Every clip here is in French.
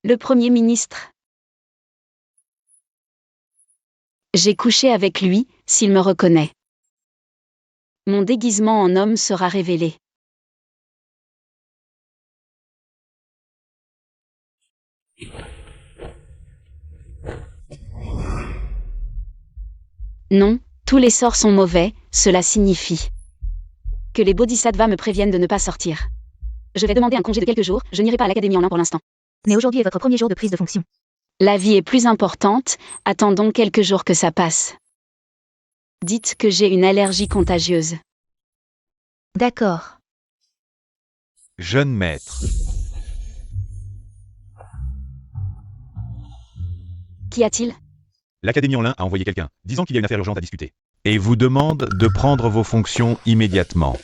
Le Premier ministre. J'ai couché avec lui, s'il me reconnaît. Mon déguisement en homme sera révélé. Non, tous les sorts sont mauvais, cela signifie que les bodhisattvas me préviennent de ne pas sortir. Je vais demander un congé de quelques jours, je n'irai pas à l'académie en lin pour l'instant. Mais aujourd'hui est votre premier jour de prise de fonction. La vie est plus importante, attendons quelques jours que ça passe. Dites que j'ai une allergie contagieuse. D'accord. Jeune maître. Qu'y a-t-il ? L'Académie en lin a envoyé quelqu'un, disant qu'il y a une affaire urgente à discuter. Et vous demande de prendre vos fonctions immédiatement.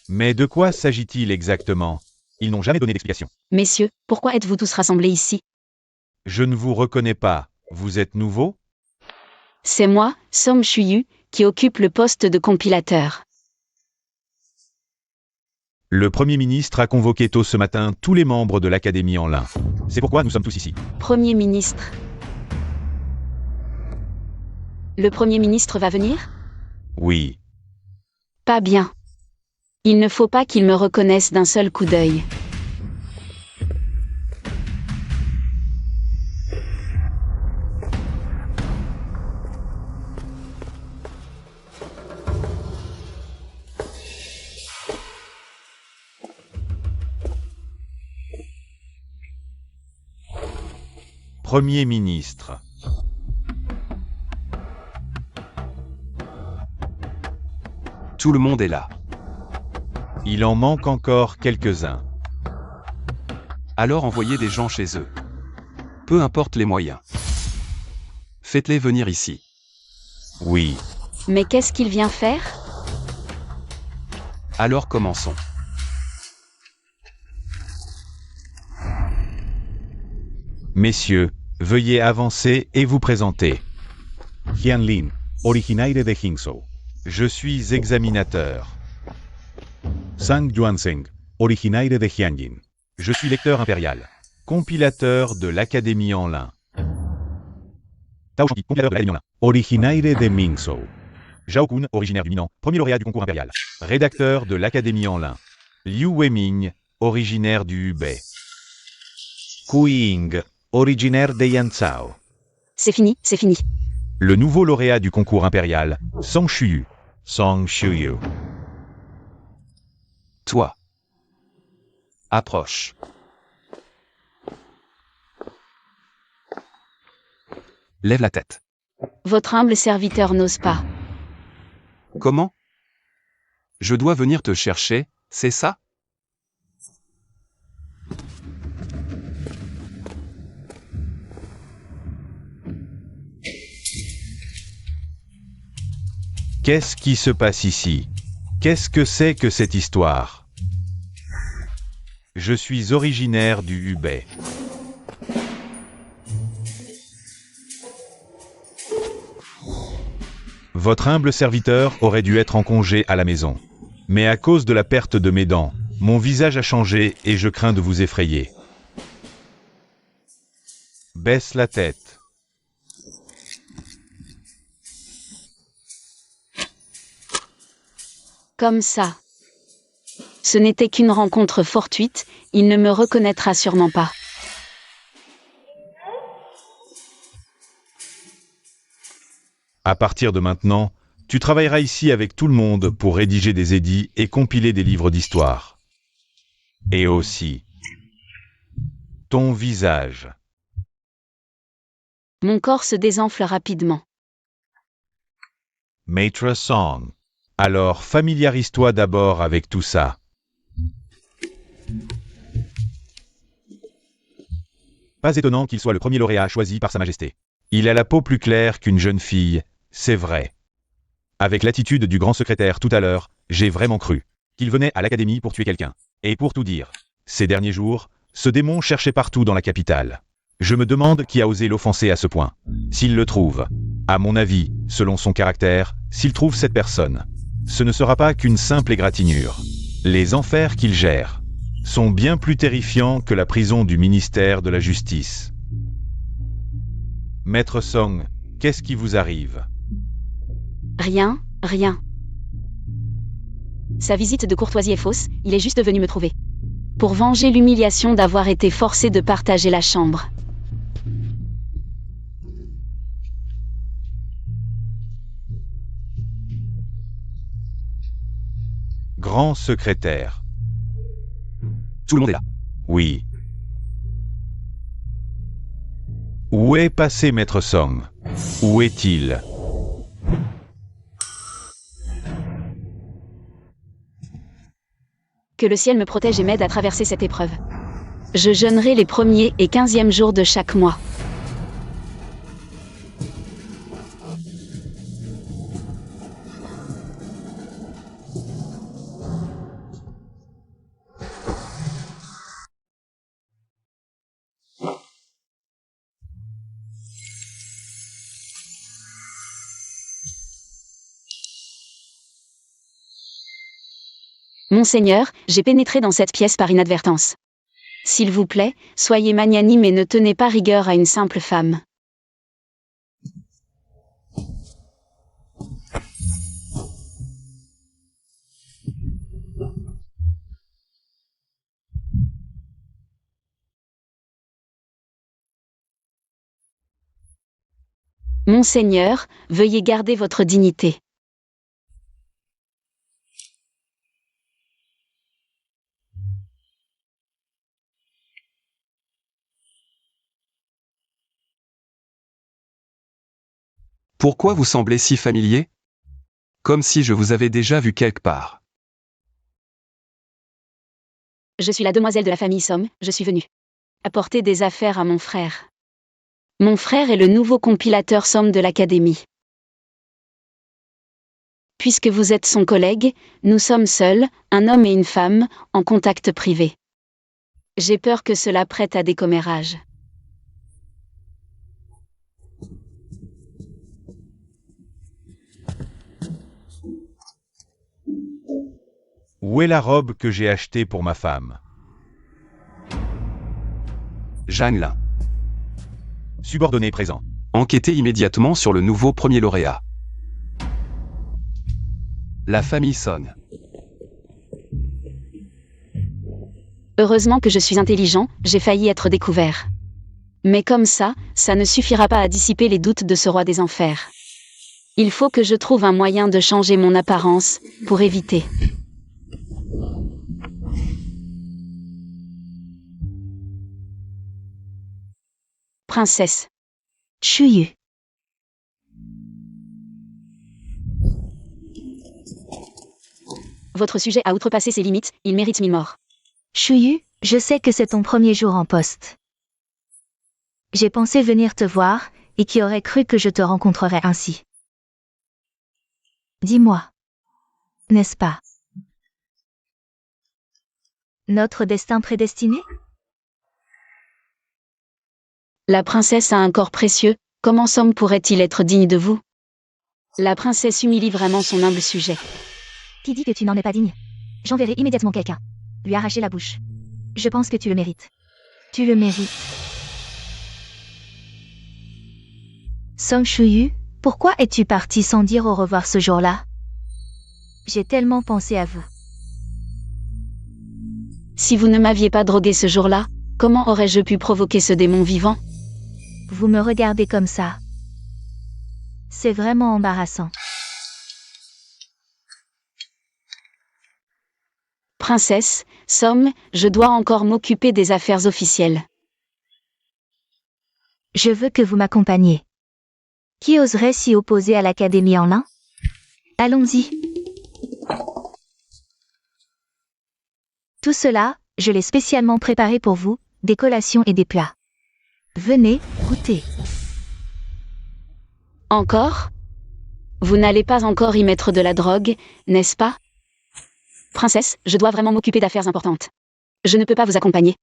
Mais de quoi s'agit-il exactement? Ils n'ont jamais donné d'explication. Messieurs, pourquoi êtes-vous tous rassemblés ici ? Je ne vous reconnais pas. Vous êtes nouveau? C'est moi, Som Shuyu, qui occupe le poste de compilateur. Le Premier ministre a convoqué tôt ce matin tous les membres de l'Académie en lin. C'est pourquoi nous sommes tous ici. Premier ministre. Le Premier ministre va venir ? Oui. Pas bien. Il ne faut pas qu'il me reconnaisse d'un seul coup d'œil. Premier ministre. Tout le monde est là. Il en manque encore quelques-uns. Alors envoyez des gens chez eux. Peu importe les moyens. Faites-les venir ici. Oui. Mais qu'est-ce qu'il vient faire ? Alors commençons. Messieurs, veuillez avancer et vous présenter. Jianlin, originaire de Jingzhou. Je suis examinateur. Zhang Yuanzheng, originaire de Jianjin. Je suis lecteur impérial. Compilateur de l'Académie en lin. Tao Shanqi, compilateur de l'Académie en lin. Originaire de Mingzhou. Zhao Kun, originaire du Minnan, premier lauréat du concours impérial. Rédacteur de l'Académie en lin. Liu Weiming, originaire du Hubei. Ku Ying, originaire de Yanzhou. C'est fini, c'est fini. Le nouveau lauréat du concours impérial, Som Shuyu. Song Shuyu. Toi. Approche. Lève la tête. Votre humble serviteur n'ose pas. Comment? Je dois venir te chercher, c'est ça? Qu'est-ce qui se passe ici? Qu'est-ce que c'est que cette histoire? Je suis originaire du Hubei. Votre humble serviteur aurait dû être en congé à la maison. Mais à cause de la perte de mes dents, mon visage a changé et je crains de vous effrayer. Baisse la tête. Comme ça. Ce n'était qu'une rencontre fortuite, il ne me reconnaîtra sûrement pas. À partir de maintenant, tu travailleras ici avec tout le monde pour rédiger des édits et compiler des livres d'histoire. Et aussi, ton visage. Mon corps se désenfle rapidement. Maître Song. Alors familiarise-toi d'abord avec tout ça. Pas étonnant qu'il soit le premier lauréat choisi par Sa Majesté. Il a la peau plus claire qu'une jeune fille, c'est vrai. Avec l'attitude du grand secrétaire tout à l'heure, j'ai vraiment cru qu'il venait à l'académie pour tuer quelqu'un. Et pour tout dire, ces derniers jours, ce démon cherchait partout dans la capitale. Je me demande qui a osé l'offenser à ce point. S'il le trouve, à mon avis, selon son caractère, s'il trouve cette personne, ce ne sera pas qu'une simple égratignure. Les enfers qu'il gère sont bien plus terrifiants que la prison du ministère de la Justice. Maître Song, qu'est-ce qui vous arrive? Rien, rien. Sa visite de courtoisie est fausse, il est juste venu me trouver. Pour venger l'humiliation d'avoir été forcé de partager la chambre. Grand secrétaire. Tout le monde est là. Oui. Où est passé Maître Song? Où est-il? Que le ciel me protège et m'aide à traverser cette épreuve. Je jeûnerai les 1er et 15e jours de chaque mois. Monseigneur, j'ai pénétré dans cette pièce par inadvertance. S'il vous plaît, soyez magnanime et ne tenez pas rigueur à une simple femme. Monseigneur, veuillez garder votre dignité. Pourquoi vous semblez si familier? Comme si je vous avais déjà vu quelque part. Je suis la demoiselle de la famille Somme, je suis venue apporter des affaires à mon frère. Mon frère est le nouveau compilateur Somme de l'Académie. Puisque vous êtes son collègue, nous sommes seuls, un homme et une femme, en contact privé. J'ai peur que cela prête à des commérages. Où est la robe que j'ai achetée pour ma femme? Jeanne Lin. Subordonné présent. Enquêtez immédiatement sur le nouveau premier lauréat. La famille Son. Heureusement que je suis intelligent, j'ai failli être découvert. Mais comme ça ne suffira pas à dissiper les doutes de ce roi des enfers. Il faut que je trouve un moyen de changer mon apparence, pour éviter. Princesse. Chuyu. Votre sujet a outrepassé ses limites, il mérite 1000 morts. Chuyu, je sais que c'est ton premier jour en poste. J'ai pensé venir te voir, et qui aurait cru que je te rencontrerais ainsi? Dis-moi. N'est-ce pas notre destin prédestiné? La princesse a un corps précieux, comment Somme pourrait-il être digne de vous? La princesse humilie vraiment son humble sujet. Qui dit que tu n'en es pas digne? J'enverrai immédiatement quelqu'un. Lui arracher la bouche. Je pense que tu le mérites. Tu le mérites. Song Shuyu, pourquoi es-tu parti sans dire au revoir ce jour-là? J'ai tellement pensé à vous. Si vous ne m'aviez pas drogué ce jour-là, comment aurais-je pu provoquer ce démon vivant? Vous me regardez comme ça. C'est vraiment embarrassant. Princesse, Somme, je dois encore m'occuper des affaires officielles. Je veux que vous m'accompagniez. Qui oserait s'y opposer à l'Académie en lin? Allons-y. Tout cela, je l'ai spécialement préparé pour vous, des collations et des plats. Venez, goûtez. Encore? Vous n'allez pas encore y mettre de la drogue, n'est-ce pas? Princesse, je dois vraiment m'occuper d'affaires importantes. Je ne peux pas vous accompagner.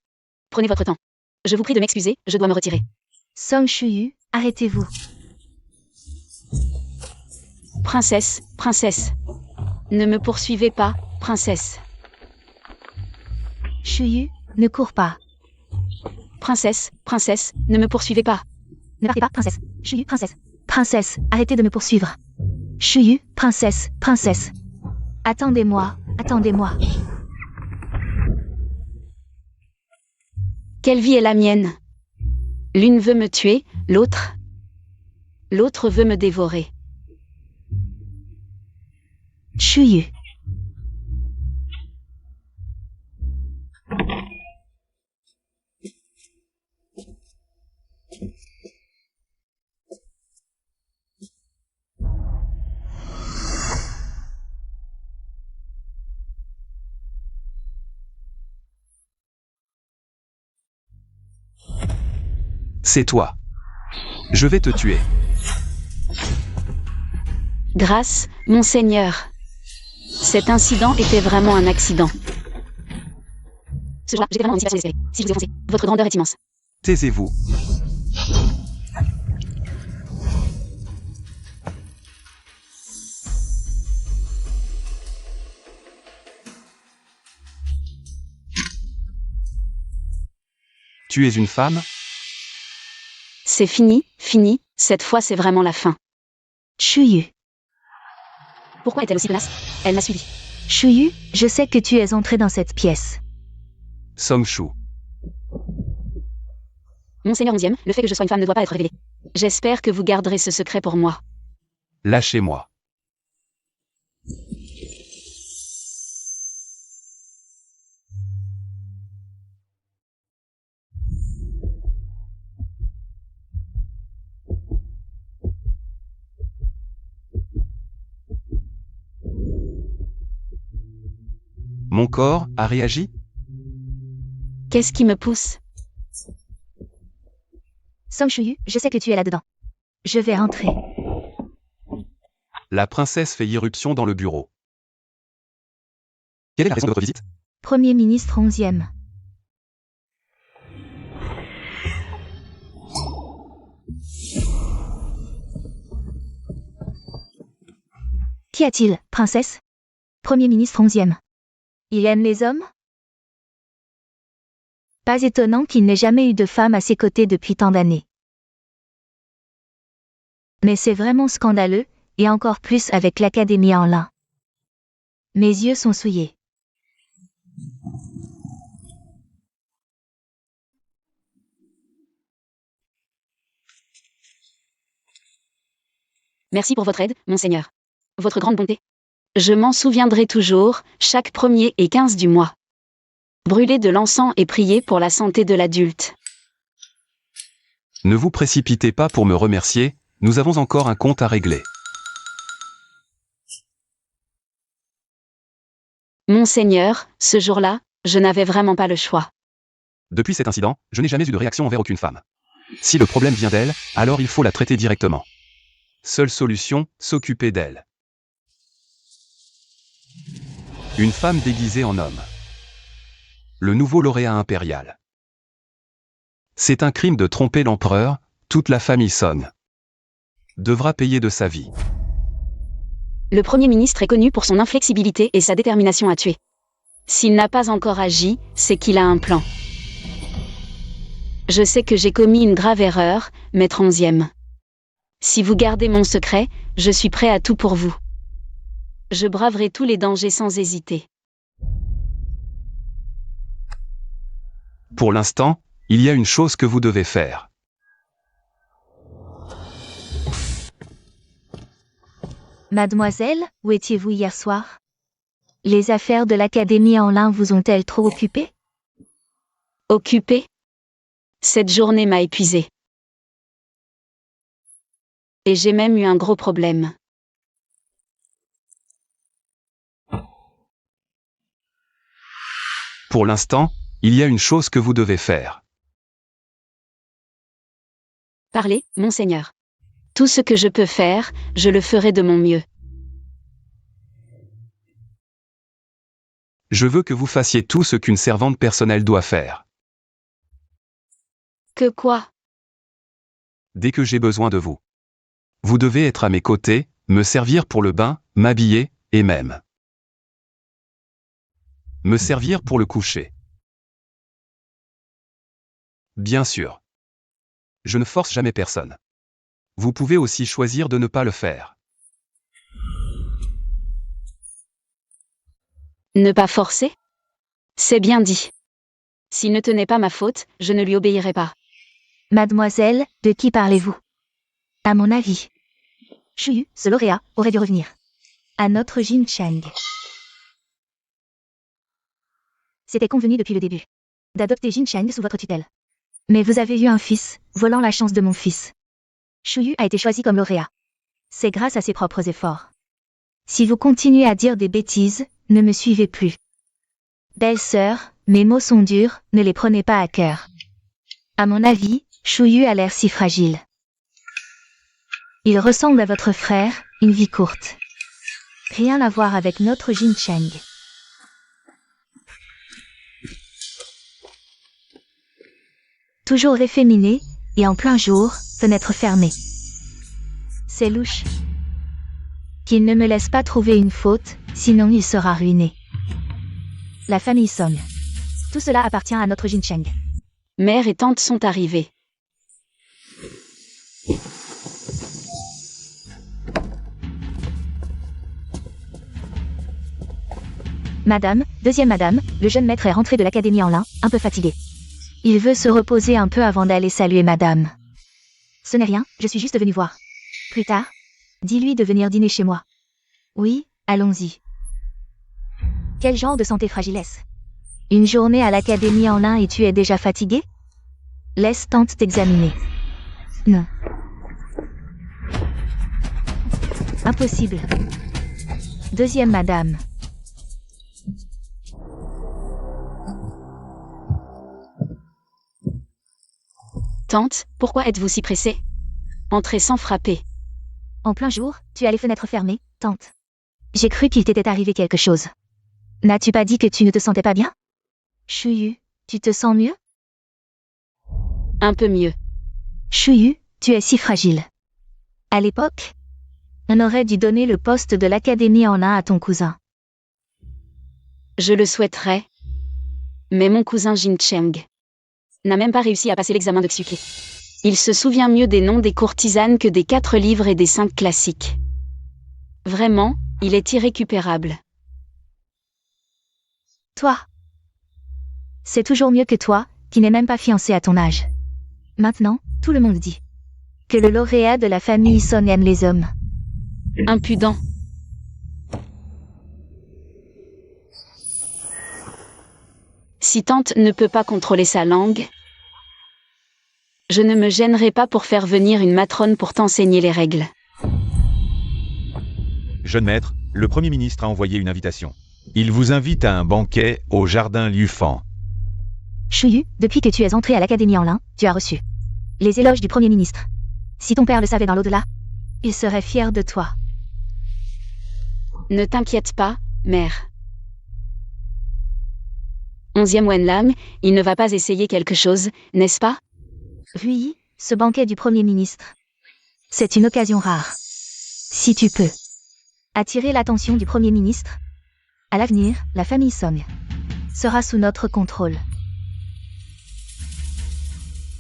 Prenez votre temps. Je vous prie de m'excuser, je dois me retirer. Song Shuyu, arrêtez-vous. Princesse, princesse. Ne me poursuivez pas, princesse. Shuyu, ne cours pas. Princesse, princesse, ne me poursuivez pas. Ne partez pas, princesse. Shuyu, princesse. Princesse, arrêtez de me poursuivre. Shuyu, princesse, princesse. Attendez-moi, attendez-moi. Quelle vie est la mienne? L'une veut me tuer, l'autre veut me dévorer. Shuyu. C'est toi. Je vais te tuer. Grâce, monseigneur. Cet incident était vraiment un accident. Ce jour-là, j'étais vraiment en situation désespérée. Si je vous ai foncé, votre grandeur est immense. Taisez-vous. Tu es une femme? C'est fini, fini, cette fois c'est vraiment la fin. Shuyu. Pourquoi est-elle aussi tenace? Elle m'a suivi. Shuyu, je sais que tu es entré dans cette pièce. Songshu. Monseigneur 11e, le fait que je sois une femme ne doit pas être révélé. J'espère que vous garderez ce secret pour moi. Lâchez-moi. Mon corps a réagi? Qu'est-ce qui me pousse? Song Shuyu, je sais que tu es là-dedans. Je vais rentrer. La princesse fait irruption dans le bureau. Quelle est la raison de votre visite? Premier ministre 11e. Qu'y a-t-il, princesse? Premier ministre 11e. Il aime les hommes? Pas étonnant qu'il n'ait jamais eu de femme à ses côtés depuis tant d'années. Mais c'est vraiment scandaleux, et encore plus avec l'Académie en lin. Mes yeux sont souillés. Merci pour votre aide, monseigneur. Votre grande bonté. Je m'en souviendrai toujours, chaque 1er et 15 du mois. Brûler de l'encens et prier pour la santé de l'adulte. Ne vous précipitez pas pour me remercier, nous avons encore un compte à régler. Monseigneur, ce jour-là, je n'avais vraiment pas le choix. Depuis cet incident, je n'ai jamais eu de réaction envers aucune femme. Si le problème vient d'elle, alors il faut la traiter directement. Seule solution, s'occuper d'elle. Une femme déguisée en homme. Le nouveau lauréat impérial. C'est un crime de tromper l'empereur, toute la famille Song devra payer de sa vie. Le Premier ministre est connu pour son inflexibilité et sa détermination à tuer. S'il n'a pas encore agi, c'est qu'il a un plan. Je sais que j'ai commis une grave erreur, maître 11e. Si vous gardez mon secret, je suis prêt à tout pour vous. Je braverai tous les dangers sans hésiter. Pour l'instant, il y a une chose que vous devez faire. Mademoiselle, où étiez-vous hier soir? Les affaires de l'Académie en lin vous ont-elles trop occupée? Occupé? Cette journée m'a épuisée. Et j'ai même eu un gros problème. Pour l'instant, il y a une chose que vous devez faire. Parlez, monseigneur. Tout ce que je peux faire, je le ferai de mon mieux. Je veux que vous fassiez tout ce qu'une servante personnelle doit faire. Que quoi? Dès que j'ai besoin de vous. Vous devez être à mes côtés, me servir pour le bain, m'habiller, et même me servir pour le coucher. Bien sûr. Je ne force jamais personne. Vous pouvez aussi choisir de ne pas le faire. Ne pas forcer? C'est bien dit. S'il ne tenait pas ma faute, je ne lui obéirais pas. Mademoiselle, de qui parlez-vous? À mon avis, Shuyu, ce lauréat, aurait dû revenir. À notre Jin Chang. C'était convenu depuis le début. D'adopter Jin Chang sous votre tutelle. Mais vous avez eu un fils, volant la chance de mon fils. Shuyu a été choisi comme lauréat. C'est grâce à ses propres efforts. Si vous continuez à dire des bêtises, ne me suivez plus. Belle-sœur, mes mots sont durs, ne les prenez pas à cœur. À mon avis, Shuyu a l'air si fragile. Il ressemble à votre frère, une vie courte. Rien à voir avec notre Jin Chang. Toujours efféminé, et en plein jour, fenêtre fermée. C'est louche. Qu'il ne me laisse pas trouver une faute, sinon il sera ruiné. La famille Song. Tout cela appartient à notre Jin Chang. Mère et tante sont arrivées. Madame, deuxième madame, le jeune maître est rentré de l'académie en lin, un peu fatigué. Il veut se reposer un peu avant d'aller saluer madame. Ce n'est rien, je suis juste venue voir. Plus tard, dis-lui de venir dîner chez moi. Oui, allons-y. Quel genre de santé fragile est-ce? Une journée à l'académie en lin et tu es déjà fatigué? Laisse tante t'examiner. Non. Impossible. Deuxième madame. Tante, pourquoi êtes-vous si pressée? Entrez sans frapper. En plein jour, tu as les fenêtres fermées, tante. J'ai cru qu'il t'était arrivé quelque chose. N'as-tu pas dit que tu ne te sentais pas bien? Shuyu, tu te sens mieux? Un peu mieux. Shuyu, tu es si fragile. À l'époque, on aurait dû donner le poste de l'académie en lin à ton cousin. Je le souhaiterais. Mais mon cousin Jin Chang n'a même pas réussi à passer l'examen de Xuke. Il se souvient mieux des noms des courtisanes que des 4 livres et des 5 classiques. Vraiment, il est irrécupérable. Toi. C'est toujours mieux que toi, qui n'es même pas fiancé à ton âge. Maintenant, tout le monde dit que le lauréat de la famille Son aime les hommes. Impudent. Si tante ne peut pas contrôler sa langue, je ne me gênerai pas pour faire venir une matrone pour t'enseigner les règles. Jeune maître, le Premier ministre a envoyé une invitation. Il vous invite à un banquet au jardin Liufan. Shuyu, depuis que tu es entré à l'académie en lin, tu as reçu les éloges du Premier ministre. Si ton père le savait dans l'au-delà, il serait fier de toi. Ne t'inquiète pas, mère. 11e Wenlam, il ne va pas essayer quelque chose, n'est-ce pas? Oui, ce banquet du Premier ministre. C'est une occasion rare. Si tu peux attirer l'attention du Premier ministre, à l'avenir, la famille Song sera sous notre contrôle.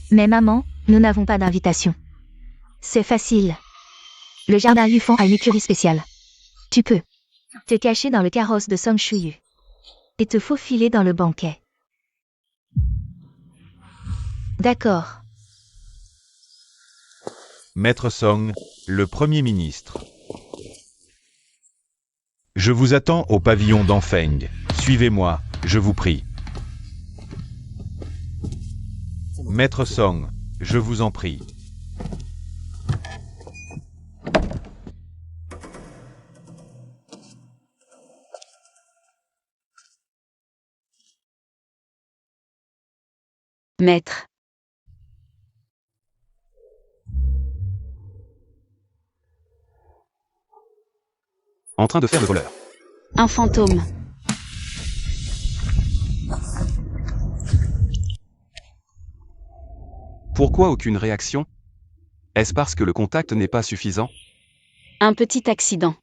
Mais maman, nous n'avons pas d'invitation. C'est facile. Le jardin Yufan a une écurie spéciale. Tu peux te cacher dans le carrosse de Song Shuyu et te faufiler dans le banquet. D'accord. Maître Song, le Premier ministre. Je vous attends au pavillon d'Anfeng. Suivez-moi, je vous prie. Maître Song, je vous en prie. Maître. En train de faire le voleur. Un fantôme. Pourquoi aucune réaction? Est-ce parce que le contact n'est pas suffisant? Un petit accident.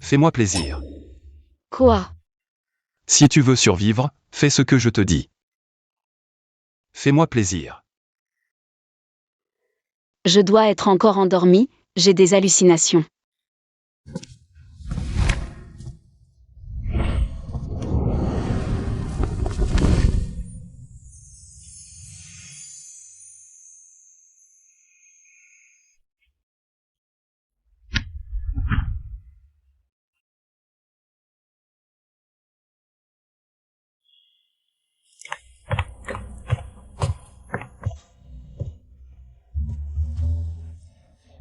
Fais-moi plaisir. Quoi? Si tu veux survivre, fais ce que je te dis. Fais-moi plaisir. Je dois être encore endormie, j'ai des hallucinations.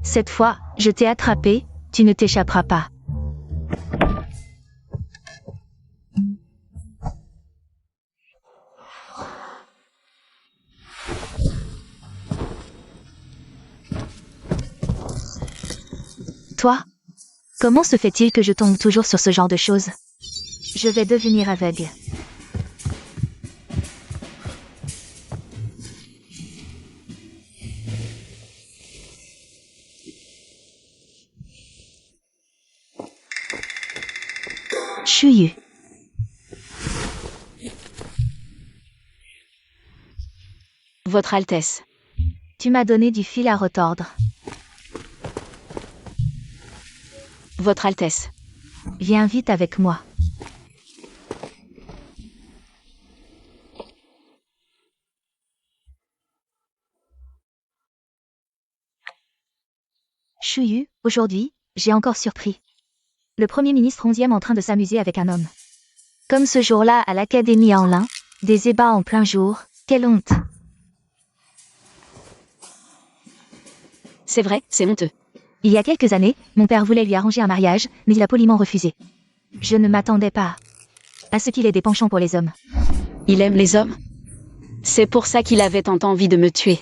Cette fois, je t'ai attrapé, tu ne t'échapperas pas. Toi? Comment se fait-il que je tombe toujours sur ce genre de choses? Je vais devenir aveugle. Chuyu. Votre Altesse. Tu m'as donné du fil à retordre. Votre Altesse. Viens vite avec moi. Chuyu, aujourd'hui, j'ai encore surpris. Le Premier ministre 11e en train de s'amuser avec un homme. Comme ce jour-là à l'Académie en lin, des ébats en plein jour, quelle honte. C'est vrai, c'est honteux. Il y a quelques années, mon père voulait lui arranger un mariage, mais il a poliment refusé. Je ne m'attendais pas à ce qu'il ait des penchants pour les hommes. Il aime les hommes? C'est pour ça qu'il avait tant envie de me tuer.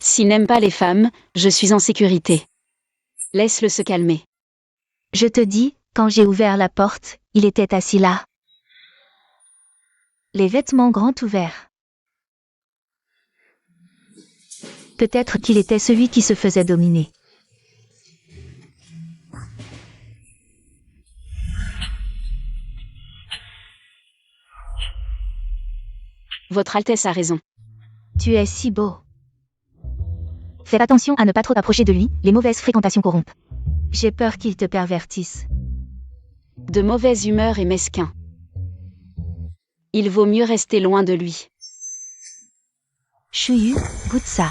S'il n'aime pas les femmes, je suis en sécurité. Laisse-le se calmer. Je te dis, quand j'ai ouvert la porte, il était assis là. Les vêtements grands ouverts. Peut-être qu'il était celui qui se faisait dominer. Votre Altesse a raison. Tu es si beau. Fais attention à ne pas trop t'approcher de lui, les mauvaises fréquentations corrompent. J'ai peur qu'il te pervertisse. De mauvaise humeur et mesquin. Il vaut mieux rester loin de lui. Chuyu, goûte ça.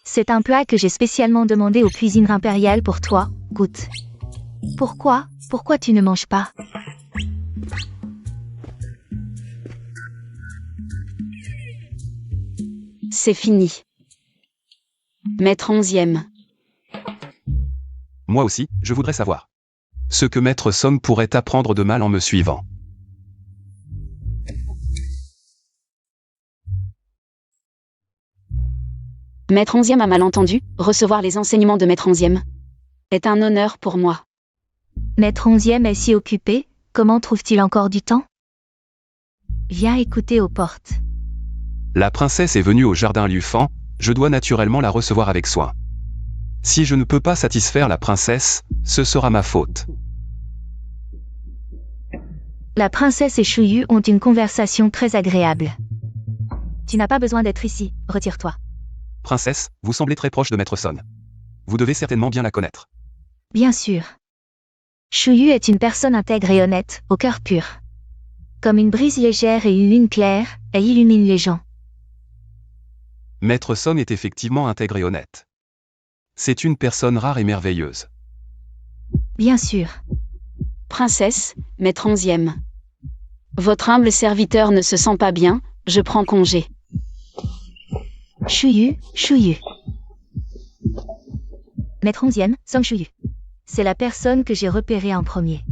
C'est un plat que j'ai spécialement demandé aux cuisines impériales pour toi, goûte. Pourquoi tu ne manges pas? C'est fini. Maître 11e. Moi aussi, je voudrais savoir. Ce que Maître Somme pourrait apprendre de mal en me suivant. Maître 11e a mal entendu, recevoir les enseignements de Maître 11e est un honneur pour moi. Maître 11e est si occupé, comment trouve-t-il encore du temps? Viens écouter aux portes. La princesse est venue au jardin Lufan, je dois naturellement la recevoir avec soin. Si je ne peux pas satisfaire la princesse, ce sera ma faute. La princesse et Chuyu ont une conversation très agréable. Tu n'as pas besoin d'être ici, retire-toi. Princesse, vous semblez très proche de Maître Son. Vous devez certainement bien la connaître. Bien sûr. Chuyu est une personne intègre et honnête, au cœur pur. Comme une brise légère et une lune claire, elle illumine les gens. Maître Son est effectivement intègre et honnête. C'est une personne rare et merveilleuse. Bien sûr. Princesse, Maître 11e. Votre humble serviteur ne se sent pas bien, je prends congé. Chuyu. Maître 11e, Song Chuyu. C'est la personne que j'ai repérée en premier.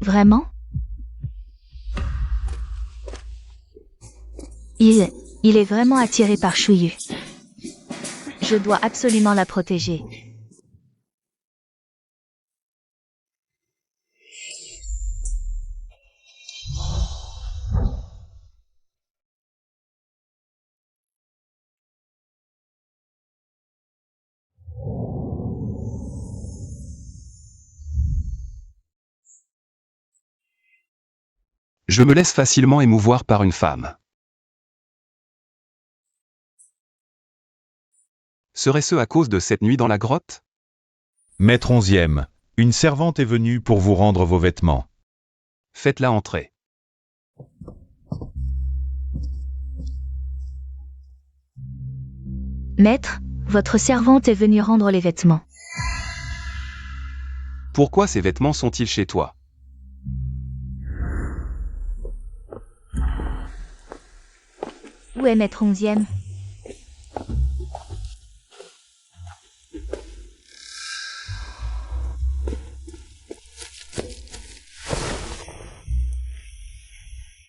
Vraiment? Il est vraiment attiré par Chuyu. Je dois absolument la protéger. Je me laisse facilement émouvoir par une femme. Serait-ce à cause de cette nuit dans la grotte? Maître 11e, une servante est venue pour vous rendre vos vêtements. Faites-la entrer. Maître, votre servante est venue rendre les vêtements. Pourquoi ces vêtements sont-ils chez toi? Où est Maître 11e?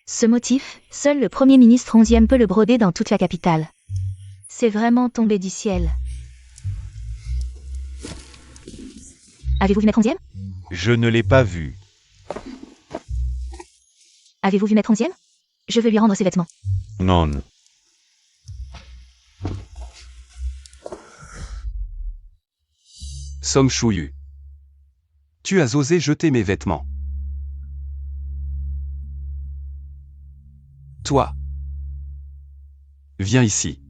Ce motif, seul le Premier ministre 11e peut le broder dans toute la capitale. C'est vraiment tombé du ciel. Avez-vous vu Maître 11e? Je ne l'ai pas vu. Avez-vous vu Maître 11e? Je veux lui rendre ses vêtements. Non. Song Shuyu. Tu as osé jeter mes vêtements. Toi. Viens ici.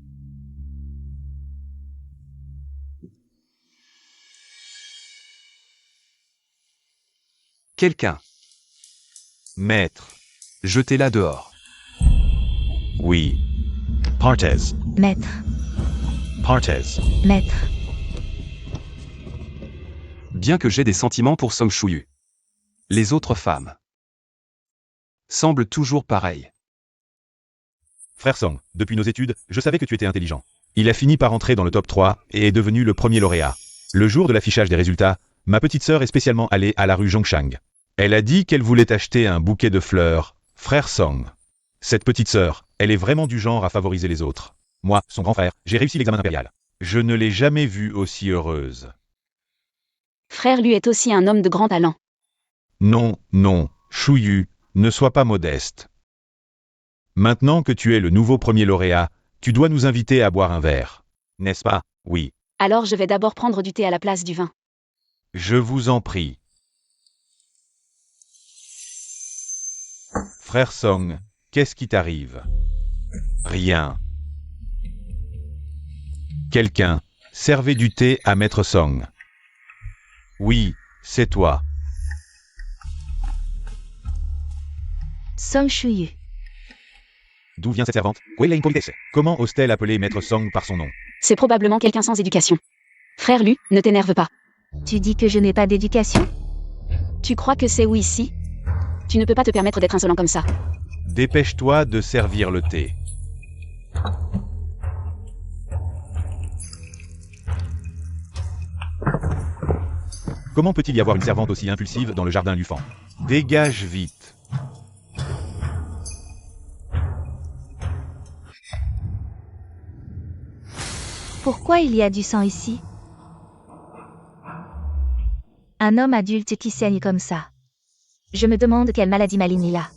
Quelqu'un. Maître. Jetez-la dehors. Oui. Partez. Maître, Partez. maître. Bien que j'ai des sentiments pour Song Shuyu. Les autres femmes semblent toujours pareilles. Frère Song, depuis nos études, je savais que tu étais intelligent. Il a fini par entrer dans le top 3 et est devenu le premier lauréat. Le jour de l'affichage des résultats, ma petite sœur est spécialement allée à la rue Zhongshan. Elle a dit qu'elle voulait acheter un bouquet de fleurs, Frère Song. Cette petite sœur, elle est vraiment du genre à favoriser les autres. Moi, son grand frère, j'ai réussi l'examen impérial. Je ne l'ai jamais vue aussi heureuse. Frère Lu est aussi un homme de grand talent. Non, non, Shuyu, ne sois pas modeste. Maintenant que tu es le nouveau premier lauréat, tu dois nous inviter à boire un verre. N'est-ce pas? Oui. Alors je vais d'abord prendre du thé à la place du vin. Je vous en prie. Frère Song, qu'est-ce qui t'arrive? Rien. Quelqu'un, servez du thé à Maître Song. Oui, c'est toi. Song Shuyu. D'où vient cette servante? Quelle impolitesse? Comment ose-t-elle appeler Maître Song par son nom? C'est probablement quelqu'un sans éducation. Frère Lu, ne t'énerve pas. Tu dis que je n'ai pas d'éducation? Tu crois que c'est oui ici? Tu ne peux pas te permettre d'être insolent comme ça. Dépêche-toi de servir le thé. Comment peut-il y avoir une servante aussi impulsive dans le jardin Lufan? Dégage vite. Pourquoi il y a du sang ici? Un homme adulte qui saigne comme ça. Je me demande quelle maladie maligne il a.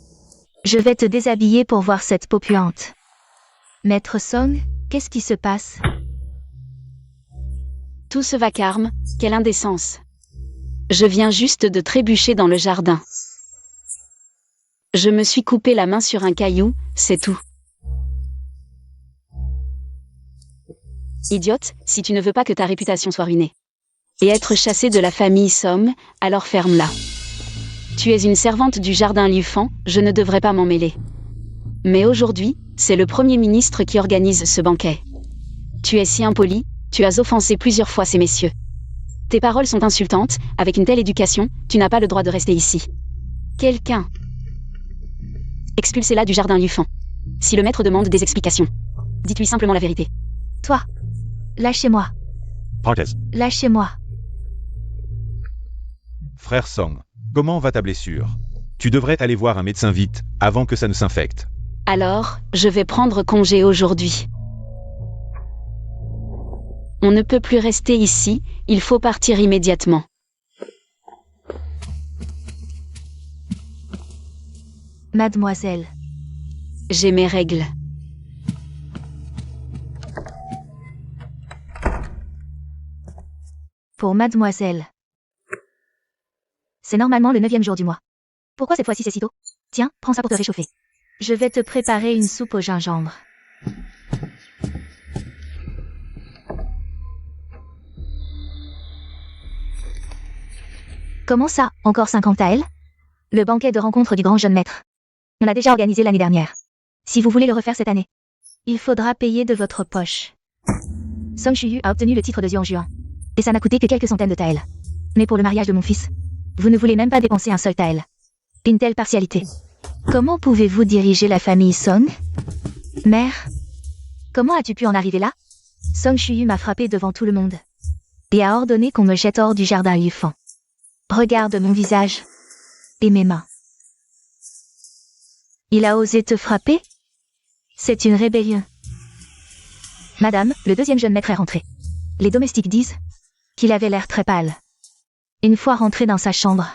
Je vais te déshabiller pour voir cette peau puante. Maître Song, qu'est-ce qui se passe? Tout ce vacarme, quelle indécence. Je viens juste de trébucher dans le jardin. Je me suis coupé la main sur un caillou, c'est tout. Idiote, si tu ne veux pas que ta réputation soit ruinée. Et être chassée de la famille Somme, alors ferme-la. Tu es une servante du jardin Lufan, je ne devrais pas m'en mêler. Mais aujourd'hui, c'est le Premier ministre qui organise ce banquet. Tu es si impoli, tu as offensé plusieurs fois ces messieurs. Tes paroles sont insultantes, avec une telle éducation, tu n'as pas le droit de rester ici. Quelqu'un. Expulsez-la du jardin Lufan. Si le maître demande des explications, dites-lui simplement la vérité. Toi. Lâchez-moi. Partez. Lâchez-moi. Frère Song, comment va ta blessure? Tu devrais aller voir un médecin vite, avant que ça ne s'infecte. Alors, je vais prendre congé aujourd'hui. On ne peut plus rester ici, il faut partir immédiatement. Mademoiselle. J'ai mes règles. Pour mademoiselle. C'est normalement le 9e jour du mois. Pourquoi cette fois-ci c'est si tôt? Tiens, prends ça pour te réchauffer. Je vais te préparer une soupe au gingembre. Comment ça, encore 50 taels? Le banquet de rencontre du grand jeune maître. On l'a déjà organisé l'année dernière. Si vous voulez le refaire cette année, il faudra payer de votre poche. Song Shuyu a obtenu le titre de Xian Juan. Et ça n'a coûté que quelques centaines de taels. Mais pour le mariage de mon fils, vous ne voulez même pas dépenser un seul tael. Une telle partialité. Comment pouvez-vous diriger la famille Song? Mère, comment as-tu pu en arriver là? Song Shuyu m'a frappé devant tout le monde. Et a ordonné qu'on me jette hors du jardin Yufan. Regarde mon visage. Et mes mains. Il a osé te frapper? C'est une rébellion. Madame, le deuxième jeune maître est rentré. Les domestiques disent qu'il avait l'air très pâle. Une fois rentré dans sa chambre,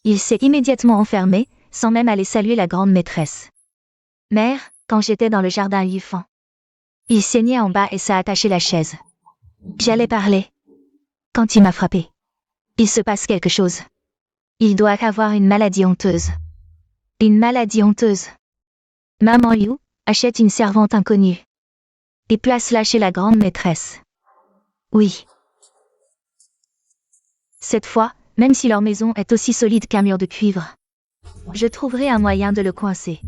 il s'est immédiatement enfermé, sans même aller saluer la grande maîtresse. Mère, quand j'étais dans le jardin Yufan, il saignait en bas et ça a attaché la chaise. J'allais parler. Quand il m'a frappé, il se passe quelque chose. Il doit avoir une maladie honteuse. Une maladie honteuse. Maman Yu achète une servante inconnue et place-la chez la grande maîtresse. Oui. Cette fois, même si leur maison est aussi solide qu'un mur de cuivre, je trouverai un moyen de le coincer.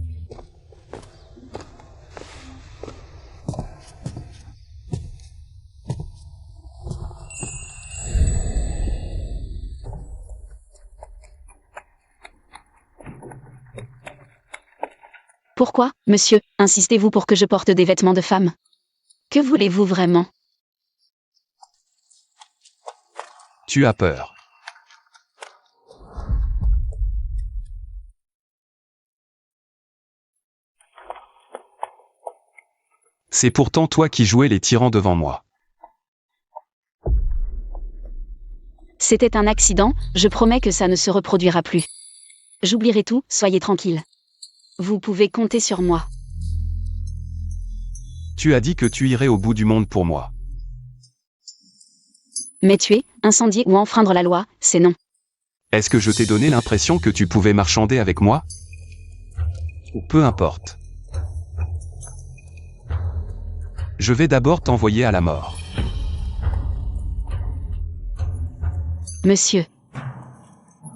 Pourquoi, monsieur, insistez-vous pour que je porte des vêtements de femme? Que voulez-vous vraiment? Tu as peur. C'est pourtant toi qui jouais les tyrans devant moi. C'était un accident, je promets que ça ne se reproduira plus. J'oublierai tout, soyez tranquille. Vous pouvez compter sur moi. Tu as dit que tu irais au bout du monde pour moi. Mais tuer, incendier ou enfreindre la loi, c'est non. Est-ce que je t'ai donné l'impression que tu pouvais marchander avec moi? Ou peu importe. Je vais d'abord t'envoyer à la mort. Monsieur.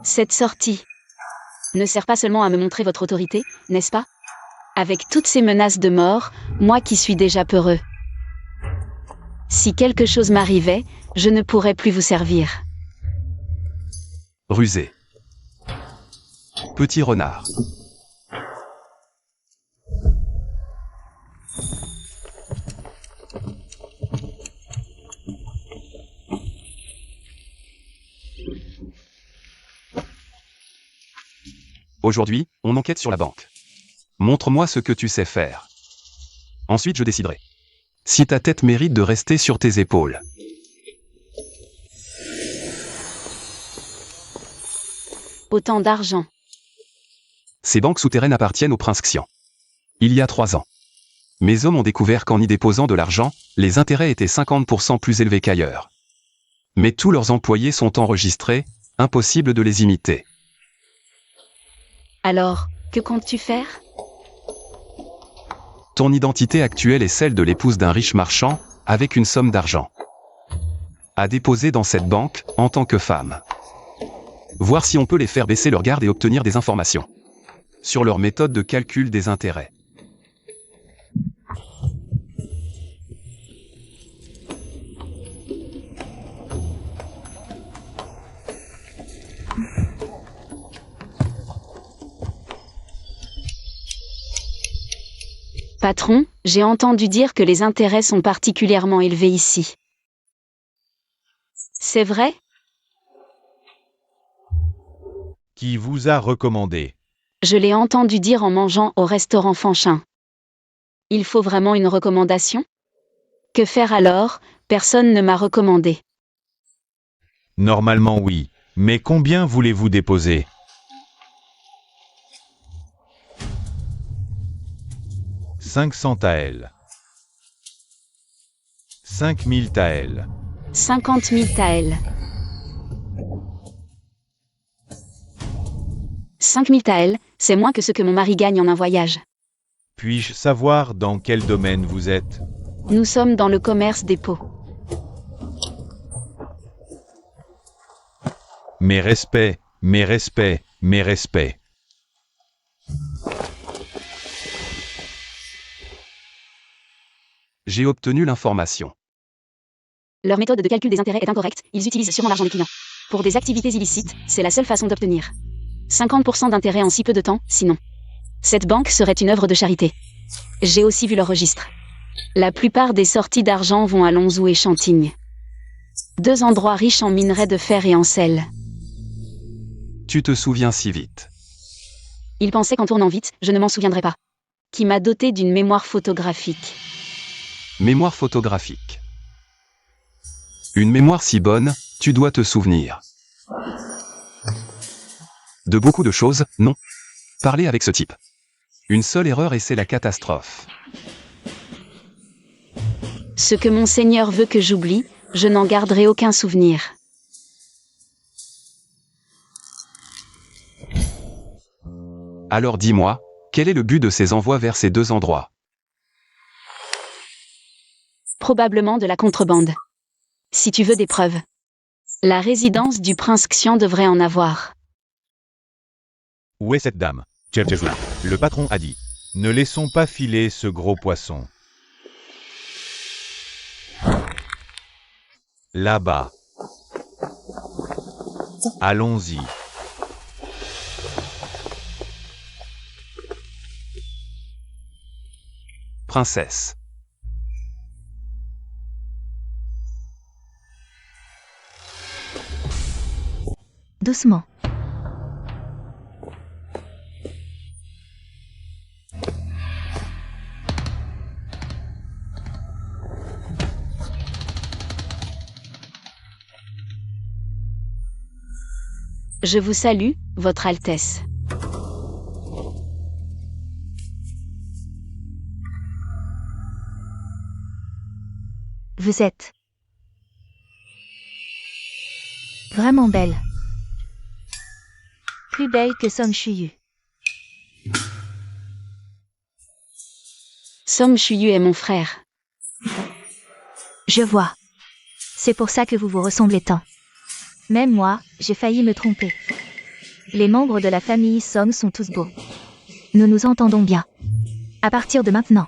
Cette sortie ne sert pas seulement à me montrer votre autorité, n'est-ce pas? Avec toutes ces menaces de mort, moi qui suis déjà peureux. Si quelque chose m'arrivait, je ne pourrais plus vous servir. Rusé. Petit renard. Aujourd'hui, on enquête sur la banque. Montre-moi ce que tu sais faire. Ensuite je déciderai. Si ta tête mérite de rester sur tes épaules. Autant d'argent. Ces banques souterraines appartiennent au prince Xian. Il y a 3 ans. Mes hommes ont découvert qu'en y déposant de l'argent, les intérêts étaient 50% plus élevés qu'ailleurs. Mais tous leurs employés sont enregistrés, impossible de les imiter. Alors, que comptes-tu faire? Ton identité actuelle est celle de l'épouse d'un riche marchand, avec une somme d'argent à déposer dans cette banque, en tant que femme. Voir si on peut les faire baisser leur garde et obtenir des informations sur leur méthode de calcul des intérêts. Patron, j'ai entendu dire que les intérêts sont particulièrement élevés ici. C'est vrai? Qui vous a recommandé? Je l'ai entendu dire en mangeant au restaurant Fanchin. Il faut vraiment une recommandation? Que faire alors? Personne ne m'a recommandé. Normalement oui, mais combien voulez-vous déposer? 500 taels. 5000 taels. 50 000 taels. 5000 taels, c'est moins que ce que mon mari gagne en un voyage. Puis-je savoir dans quel domaine vous êtes? Nous sommes dans le commerce des peaux. Mes respects, mes respects, mes respects. J'ai obtenu l'information. Leur méthode de calcul des intérêts est incorrecte, ils utilisent sûrement l'argent des clients. Pour des activités illicites, c'est la seule façon d'obtenir 50% d'intérêt en si peu de temps, sinon. Cette banque serait une œuvre de charité. J'ai aussi vu leur registre. La plupart des sorties d'argent vont à Lonzou et Chantigne. 2 endroits riches en minerais de fer et en sel. Tu te souviens si vite. Ils pensaient qu'en tournant vite, je ne m'en souviendrais pas. Qui m'a doté d'une mémoire photographique. Mémoire photographique. Une mémoire si bonne, tu dois te souvenir. De beaucoup de choses, non. Parlez avec ce type. Une seule erreur et c'est la catastrophe. Ce que mon Seigneur veut que j'oublie, je n'en garderai aucun souvenir. Alors dis-moi, quel est le but de ces envois vers ces 2 endroits? Probablement de la contrebande. Si tu veux des preuves. La résidence du prince Xian devrait en avoir. Où est cette dame? Le patron a dit. Ne laissons pas filer ce gros poisson. Là-bas. Allons-y. Princesse. Doucement. Je vous salue, Votre Altesse. Vous êtes vraiment belle. Plus belle que Song Shuyu. Song Shuyu est mon frère. Je vois. C'est pour ça que vous vous ressemblez tant. Même moi, j'ai failli me tromper. Les membres de la famille Song sont tous beaux. Nous nous entendons bien. À partir de maintenant,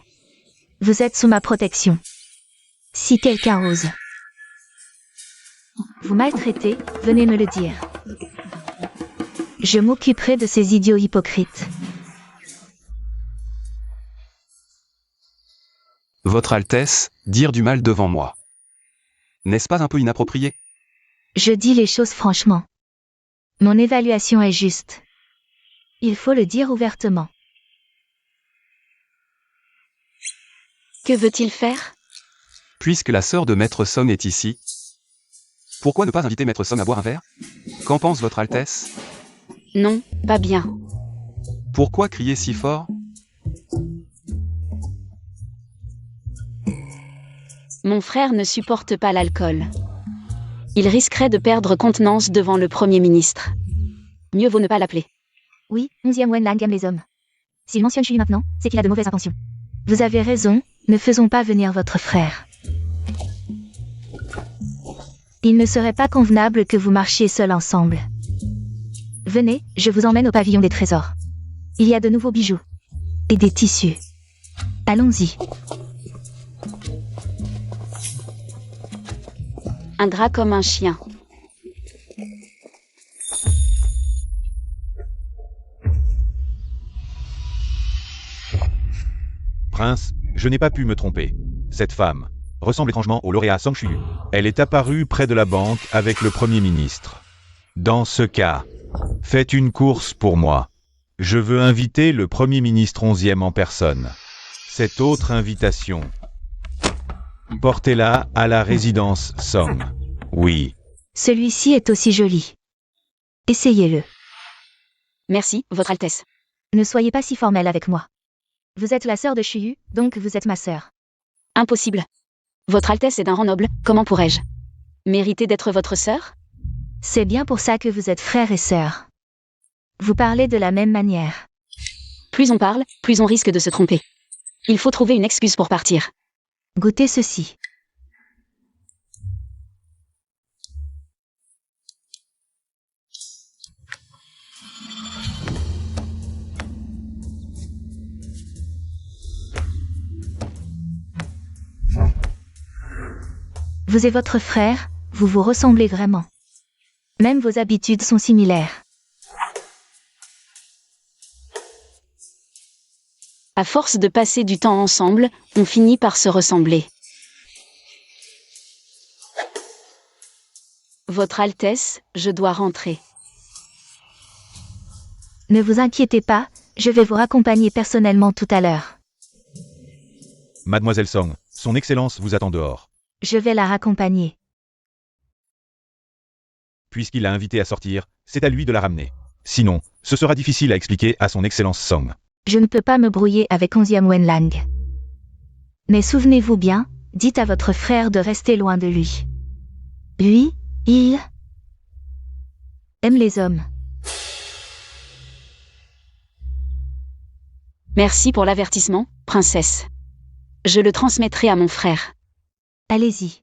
vous êtes sous ma protection. Si quelqu'un ose vous maltraiter, venez me le dire. Je m'occuperai de ces idiots hypocrites. Votre Altesse, dire du mal devant moi. N'est-ce pas un peu inapproprié? Je dis les choses franchement. Mon évaluation est juste. Il faut le dire ouvertement. Que veut-il faire? Puisque la sœur de Maître Song est ici, pourquoi ne pas inviter Maître Song à boire un verre? Qu'en pense Votre Altesse? Non, pas bien. Pourquoi crier si fort? Mon frère ne supporte pas l'alcool. Il risquerait de perdre contenance devant le Premier ministre. Mieux vaut ne pas l'appeler. Oui, 11e Wenlan aime les hommes. S'il mentionne Shuyu maintenant, c'est qu'il a de mauvaises intentions. Vous avez raison, ne faisons pas venir votre frère. Il ne serait pas convenable que vous marchiez seuls ensemble. Venez, je vous emmène au pavillon des trésors. Il y a de nouveaux bijoux. Et des tissus. Allons-y. Ingrat comme un chien. Prince, je n'ai pas pu me tromper. Cette femme ressemble étrangement au lauréat Song Shuyu. Elle est apparue près de la banque avec le Premier ministre. Dans ce cas, faites une course pour moi. Je veux inviter le Premier ministre 11e en personne. Cette autre invitation, portez-la à la résidence Song. Oui. Celui-ci est aussi joli. Essayez-le. Merci, Votre Altesse. Ne soyez pas si formel avec moi. Vous êtes la sœur de Shuyu, donc vous êtes ma sœur. Impossible. Votre Altesse est d'un rang noble, comment pourrais-je mériter d'être votre sœur? C'est bien pour ça que vous êtes frère et sœur. Vous parlez de la même manière. Plus on parle, plus on risque de se tromper. Il faut trouver une excuse pour partir. Goûtez ceci. Vous et votre frère, vous vous ressemblez vraiment. Même vos habitudes sont similaires. À force de passer du temps ensemble, on finit par se ressembler. Votre Altesse, je dois rentrer. Ne vous inquiétez pas, je vais vous raccompagner personnellement tout à l'heure. Mademoiselle Song, son Excellence vous attend dehors. Je vais la raccompagner. Puisqu'il l'a invité à sortir, c'est à lui de la ramener. Sinon, ce sera difficile à expliquer à son Excellence Song. Je ne peux pas me brouiller avec 11e Wenlang. Mais souvenez-vous bien, dites à votre frère de rester loin de lui. Lui, il aime les hommes. Merci pour l'avertissement, princesse. Je le transmettrai à mon frère. Allez-y.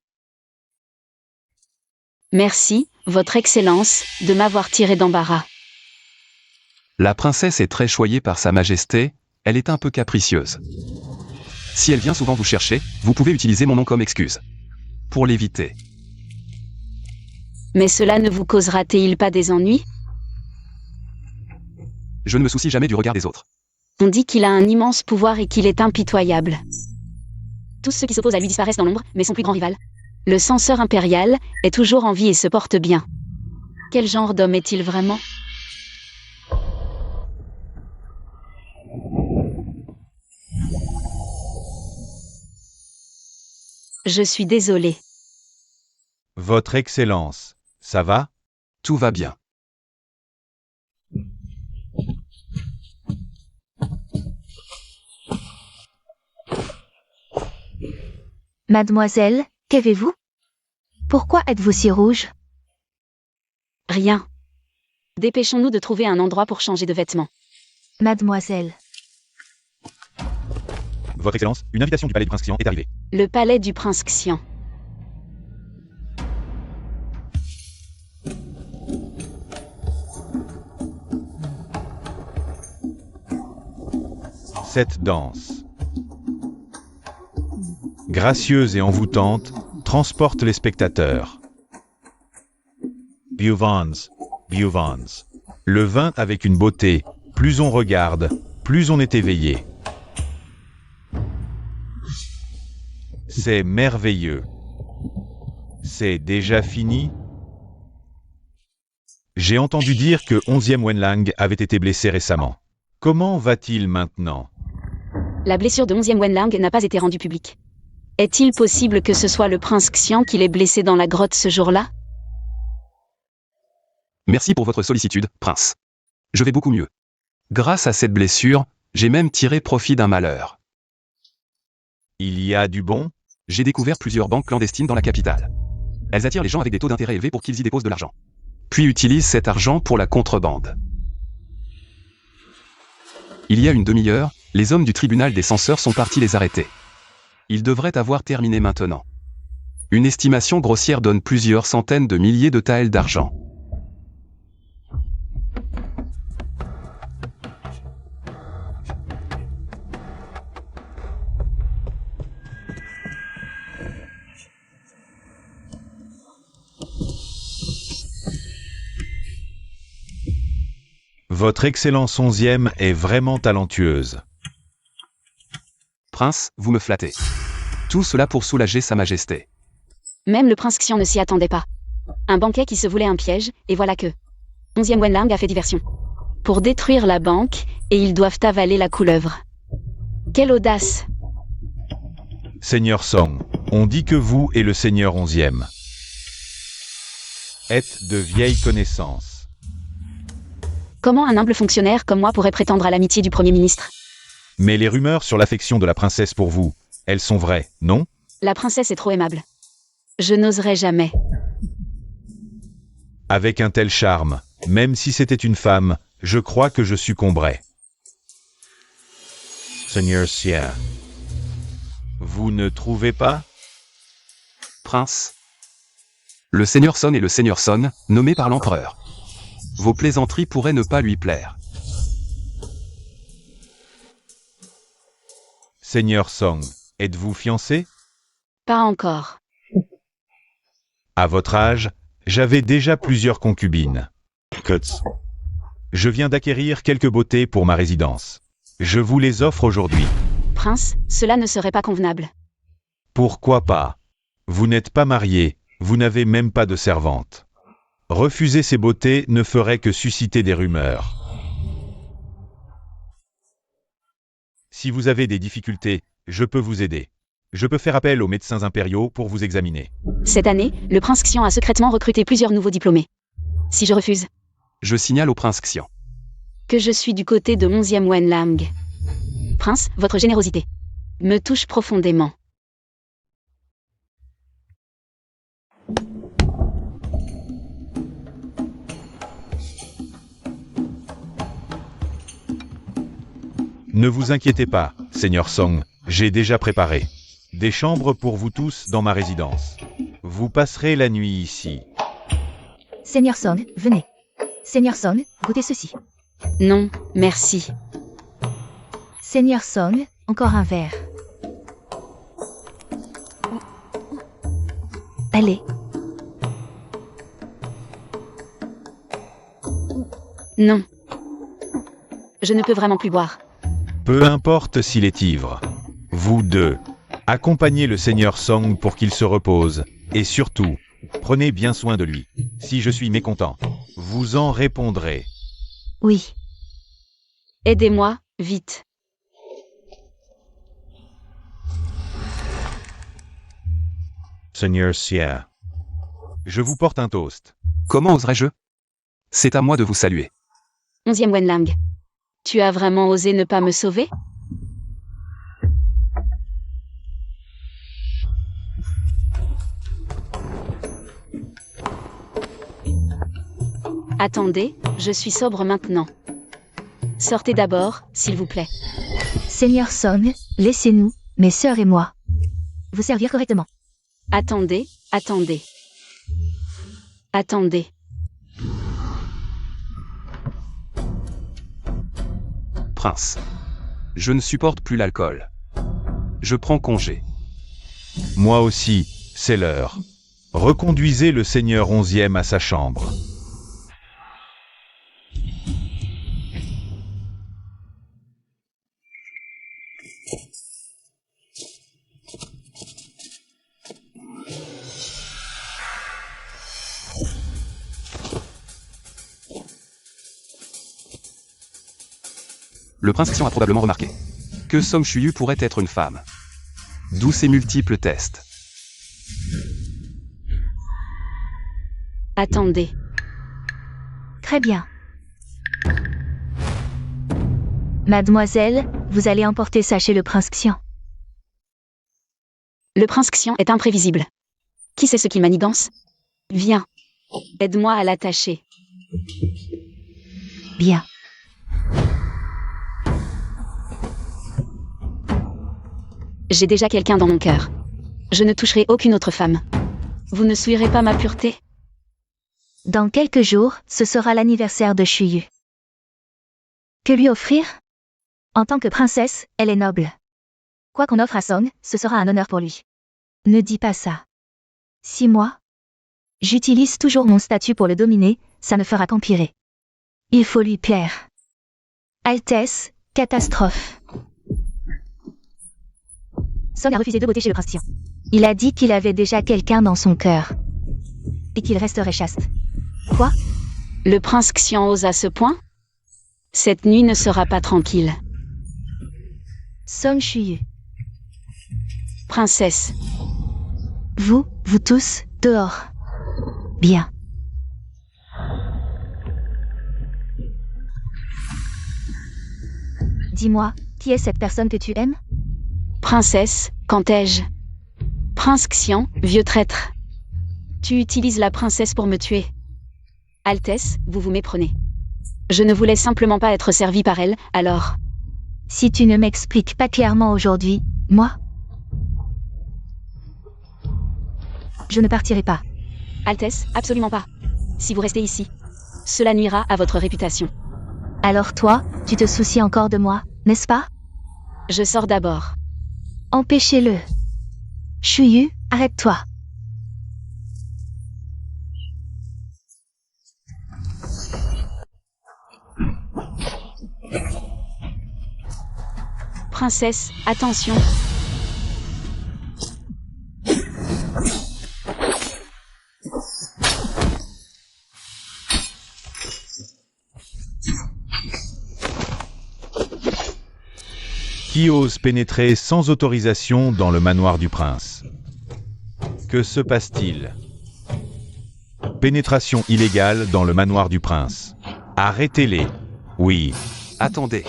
Merci, Votre Excellence, de m'avoir tiré d'embarras. La princesse est très choyée par sa majesté, elle est un peu capricieuse. Si elle vient souvent vous chercher, vous pouvez utiliser mon nom comme excuse. Pour l'éviter. Mais cela ne vous causera-t-il pas des ennuis? Je ne me soucie jamais du regard des autres. On dit qu'il a un immense pouvoir et qu'il est impitoyable. Tous ceux qui s'opposent à lui disparaissent dans l'ombre, mais son plus grand rival, le censeur impérial, est toujours en vie et se porte bien. Quel genre d'homme est-il vraiment? Je suis désolé. Votre Excellence, ça va? Tout va bien. Mademoiselle, qu'avez-vous? Pourquoi êtes-vous si rouge? Rien. Dépêchons-nous de trouver un endroit pour changer de vêtements. Mademoiselle. Votre Excellence, une invitation du palais du prince Xian est arrivée. Le palais du prince Xian. Cette danse, gracieuse et envoûtante, transporte les spectateurs. Buvans, Buvans. Le vin avec une beauté, plus on regarde, plus on est éveillé. C'est merveilleux. C'est déjà fini? J'ai entendu dire que 11e Wenlang avait été blessé récemment. Comment va-t-il maintenant? La blessure de 11e Wenlang n'a pas été rendue publique. Est-il possible que ce soit le prince Xian qui l'ait blessé dans la grotte ce jour-là? Merci pour votre sollicitude, prince. Je vais beaucoup mieux. Grâce à cette blessure, j'ai même tiré profit d'un malheur. Il y a du bon? J'ai découvert plusieurs banques clandestines dans la capitale. Elles attirent les gens avec des taux d'intérêt élevés pour qu'ils y déposent de l'argent. Puis utilisent cet argent pour la contrebande. Il y a une demi-heure, les hommes du tribunal des censeurs sont partis les arrêter. Ils devraient avoir terminé maintenant. Une estimation grossière donne plusieurs centaines de milliers de taels d'argent. Votre Excellence 11e est vraiment talentueuse. Prince, vous me flattez. Tout cela pour soulager sa majesté. Même le prince Xian ne s'y attendait pas. Un banquet qui se voulait un piège, et voilà que 11e Wenlang a fait diversion. Pour détruire la banque, et ils doivent avaler la couleuvre. Quelle audace! Seigneur Song, on dit que vous et le Seigneur 11e êtes de vieilles connaissances. Comment un humble fonctionnaire comme moi pourrait prétendre à l'amitié du Premier ministre? Mais les rumeurs sur l'affection de la princesse pour vous, elles sont vraies, non? La princesse est trop aimable. Je n'oserais jamais. Avec un tel charme, même si c'était une femme, Je crois que je succomberai. Seigneur Xia. Vous ne trouvez pas? Prince. Le Seigneur Son est le Seigneur Son, nommé par l'empereur. Vos plaisanteries pourraient ne pas lui plaire. Seigneur Song, êtes-vous fiancé? Pas encore. À votre âge, j'avais déjà plusieurs concubines. Cuts. Je viens d'acquérir quelques beautés pour ma résidence. Je vous les offre aujourd'hui. Prince, cela ne serait pas convenable. Pourquoi pas? Vous n'êtes pas marié, vous n'avez même pas de servante. Refuser ces beautés ne ferait que susciter des rumeurs. Si vous avez des difficultés, je peux vous aider. Je peux faire appel aux médecins impériaux pour vous examiner. Cette année, le prince Xian a secrètement recruté plusieurs nouveaux diplômés. Si je refuse, Je signale au prince Xian. que je suis du côté de 11e Wenlang. Prince, votre générosité me touche profondément. Ne vous inquiétez pas, Seigneur Song, j'ai déjà préparé des chambres pour vous tous dans ma résidence. Vous passerez la nuit ici. Seigneur Song, venez. Seigneur Song, goûtez ceci. Non, merci. Seigneur Song, encore un verre. Allez, Non. Je ne peux vraiment plus boire. Peu importe s'il est ivre. Vous deux, accompagnez le Seigneur Song pour qu'il se repose, et surtout, prenez bien soin de lui. Si je suis mécontent, vous en répondrez. oui. Aidez-moi, vite. Seigneur Xia. Je vous porte un toast. Comment oserais-je? C'est à moi de vous saluer. 11e Wenlang. Tu as vraiment osé ne pas me sauver? Attendez, je suis sobre maintenant. Sortez d'abord, s'il vous plaît. Seigneur Song, laissez-nous, mes sœurs et moi, vous servir correctement. Attendez, attendez. Attendez. Prince. Je ne supporte plus l'alcool. Je prends congé. Moi aussi, c'est l'heure. Reconduisez le Seigneur 11e à sa chambre. Le prince Xian a probablement remarqué que Song Shuyu pourrait être une femme. D'où ces multiples tests. Attendez. Très bien. Mademoiselle, vous allez emporter ça chez le prince Xian. Le prince Xian est imprévisible. Qui sait ce qu'il manigance? Viens. Aide-moi à l'attacher. Bien. J'ai déjà quelqu'un dans mon cœur. Je ne toucherai aucune autre femme. Vous ne souillerez pas ma pureté? Dans quelques jours, ce sera l'anniversaire de Shuyu. Que lui offrir? En tant que princesse, elle est noble. Quoi qu'on offre à Song, ce sera un honneur pour lui. Ne dis pas ça. 6 mois? J'utilise toujours mon statut pour le dominer, ça ne fera qu'empirer. Il faut lui plaire. Altesse, catastrophe. Song a refusé de beauté chez le prince Xian. Il a dit qu'il avait déjà quelqu'un dans son cœur. Et qu'il resterait chaste. Quoi? Le prince Xian ose à ce point? Cette nuit ne sera pas tranquille. Song Shuyu. Princesse, Vous tous, dehors. Bien. Dis-moi, qui est cette personne que tu aimes? princesse, quand ai-je? Prince Xian, vieux traître. Tu utilises la princesse pour me tuer. Altesse, vous vous méprenez. Je ne voulais simplement pas être servie par elle, alors... Si tu ne m'expliques pas clairement aujourd'hui, moi, je ne partirai pas. Altesse, absolument pas. Si vous restez ici, cela nuira à votre réputation. Alors toi, tu te soucies encore de moi, n'est-ce pas? Je sors d'abord. Empêchez-le. Shuyu, arrête-toi. Princesse, attention. Qui ose pénétrer sans autorisation dans le manoir du prince? Que se passe-t-il? Pénétration illégale dans le manoir du prince. Arrêtez-les. Oui. Attendez.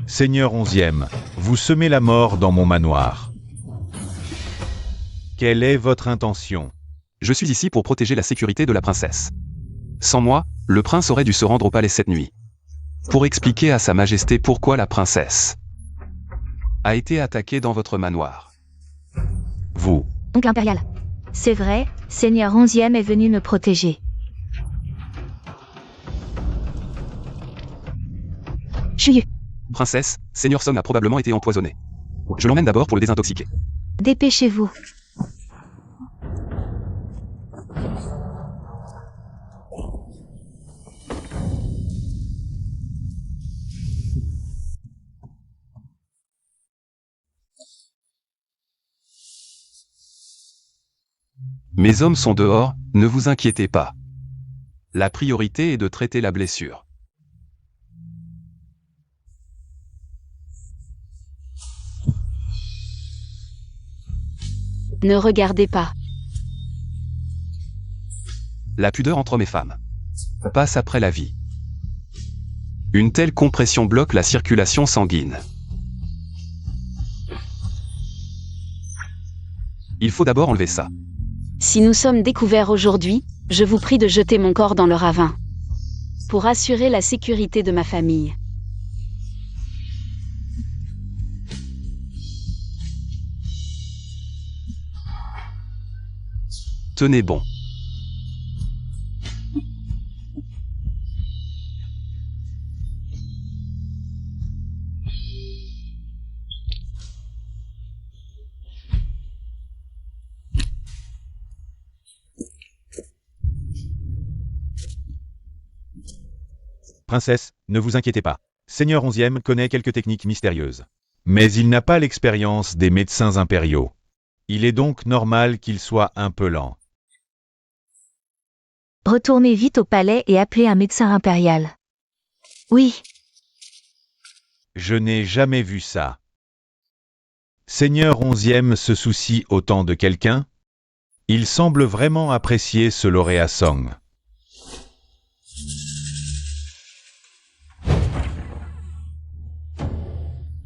Seigneur 11e, vous semez la mort dans mon manoir. Quelle est votre intention? Je suis ici pour protéger la sécurité de la princesse. Sans moi, le prince aurait dû se rendre au palais cette nuit. Pour expliquer à sa majesté pourquoi la princesse a été attaquée dans votre manoir. Vous. Oncle impérial. C'est vrai, Seigneur 11e est venu me protéger. Shuyu, Princesse, Seigneur Song a probablement été empoisonné. Je l'emmène d'abord pour le désintoxiquer. dépêchez-vous. Mes hommes sont dehors, ne vous inquiétez pas. La priorité est de traiter la blessure. Ne regardez pas. La pudeur entre hommes et femmes passe après la vie. Une telle compression bloque la circulation sanguine. Il faut d'abord enlever ça. Si nous sommes découverts aujourd'hui, je vous prie de jeter mon corps dans le ravin. Pour assurer la sécurité de ma famille. Tenez bon. Princesse, ne vous inquiétez pas. Seigneur 11e connaît quelques techniques mystérieuses. Mais il n'a pas l'expérience des médecins impériaux. Il est donc normal qu'il soit un peu lent. Retournez vite au palais et appelez un médecin impérial. Oui, Je n'ai jamais vu ça. Seigneur 11e se soucie autant de quelqu'un? Il semble vraiment apprécier ce lauréat Song.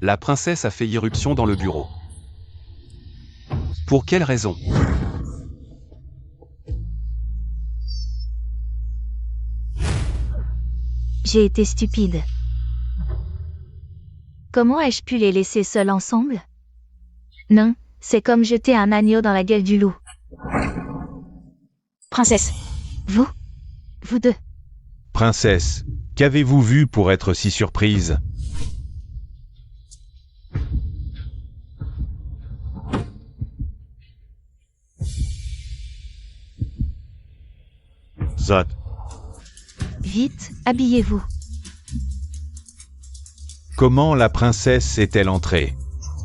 La princesse a fait irruption dans le bureau. Pour quelle raison? j'ai été stupide. Comment ai-je pu les laisser seuls ensemble? Non, c'est comme jeter un agneau dans la gueule du loup. Princesse, Vous deux. Princesse, qu'avez-vous vu pour être si surprise? Zot. Vite, habillez-vous. Comment la princesse est-elle entrée?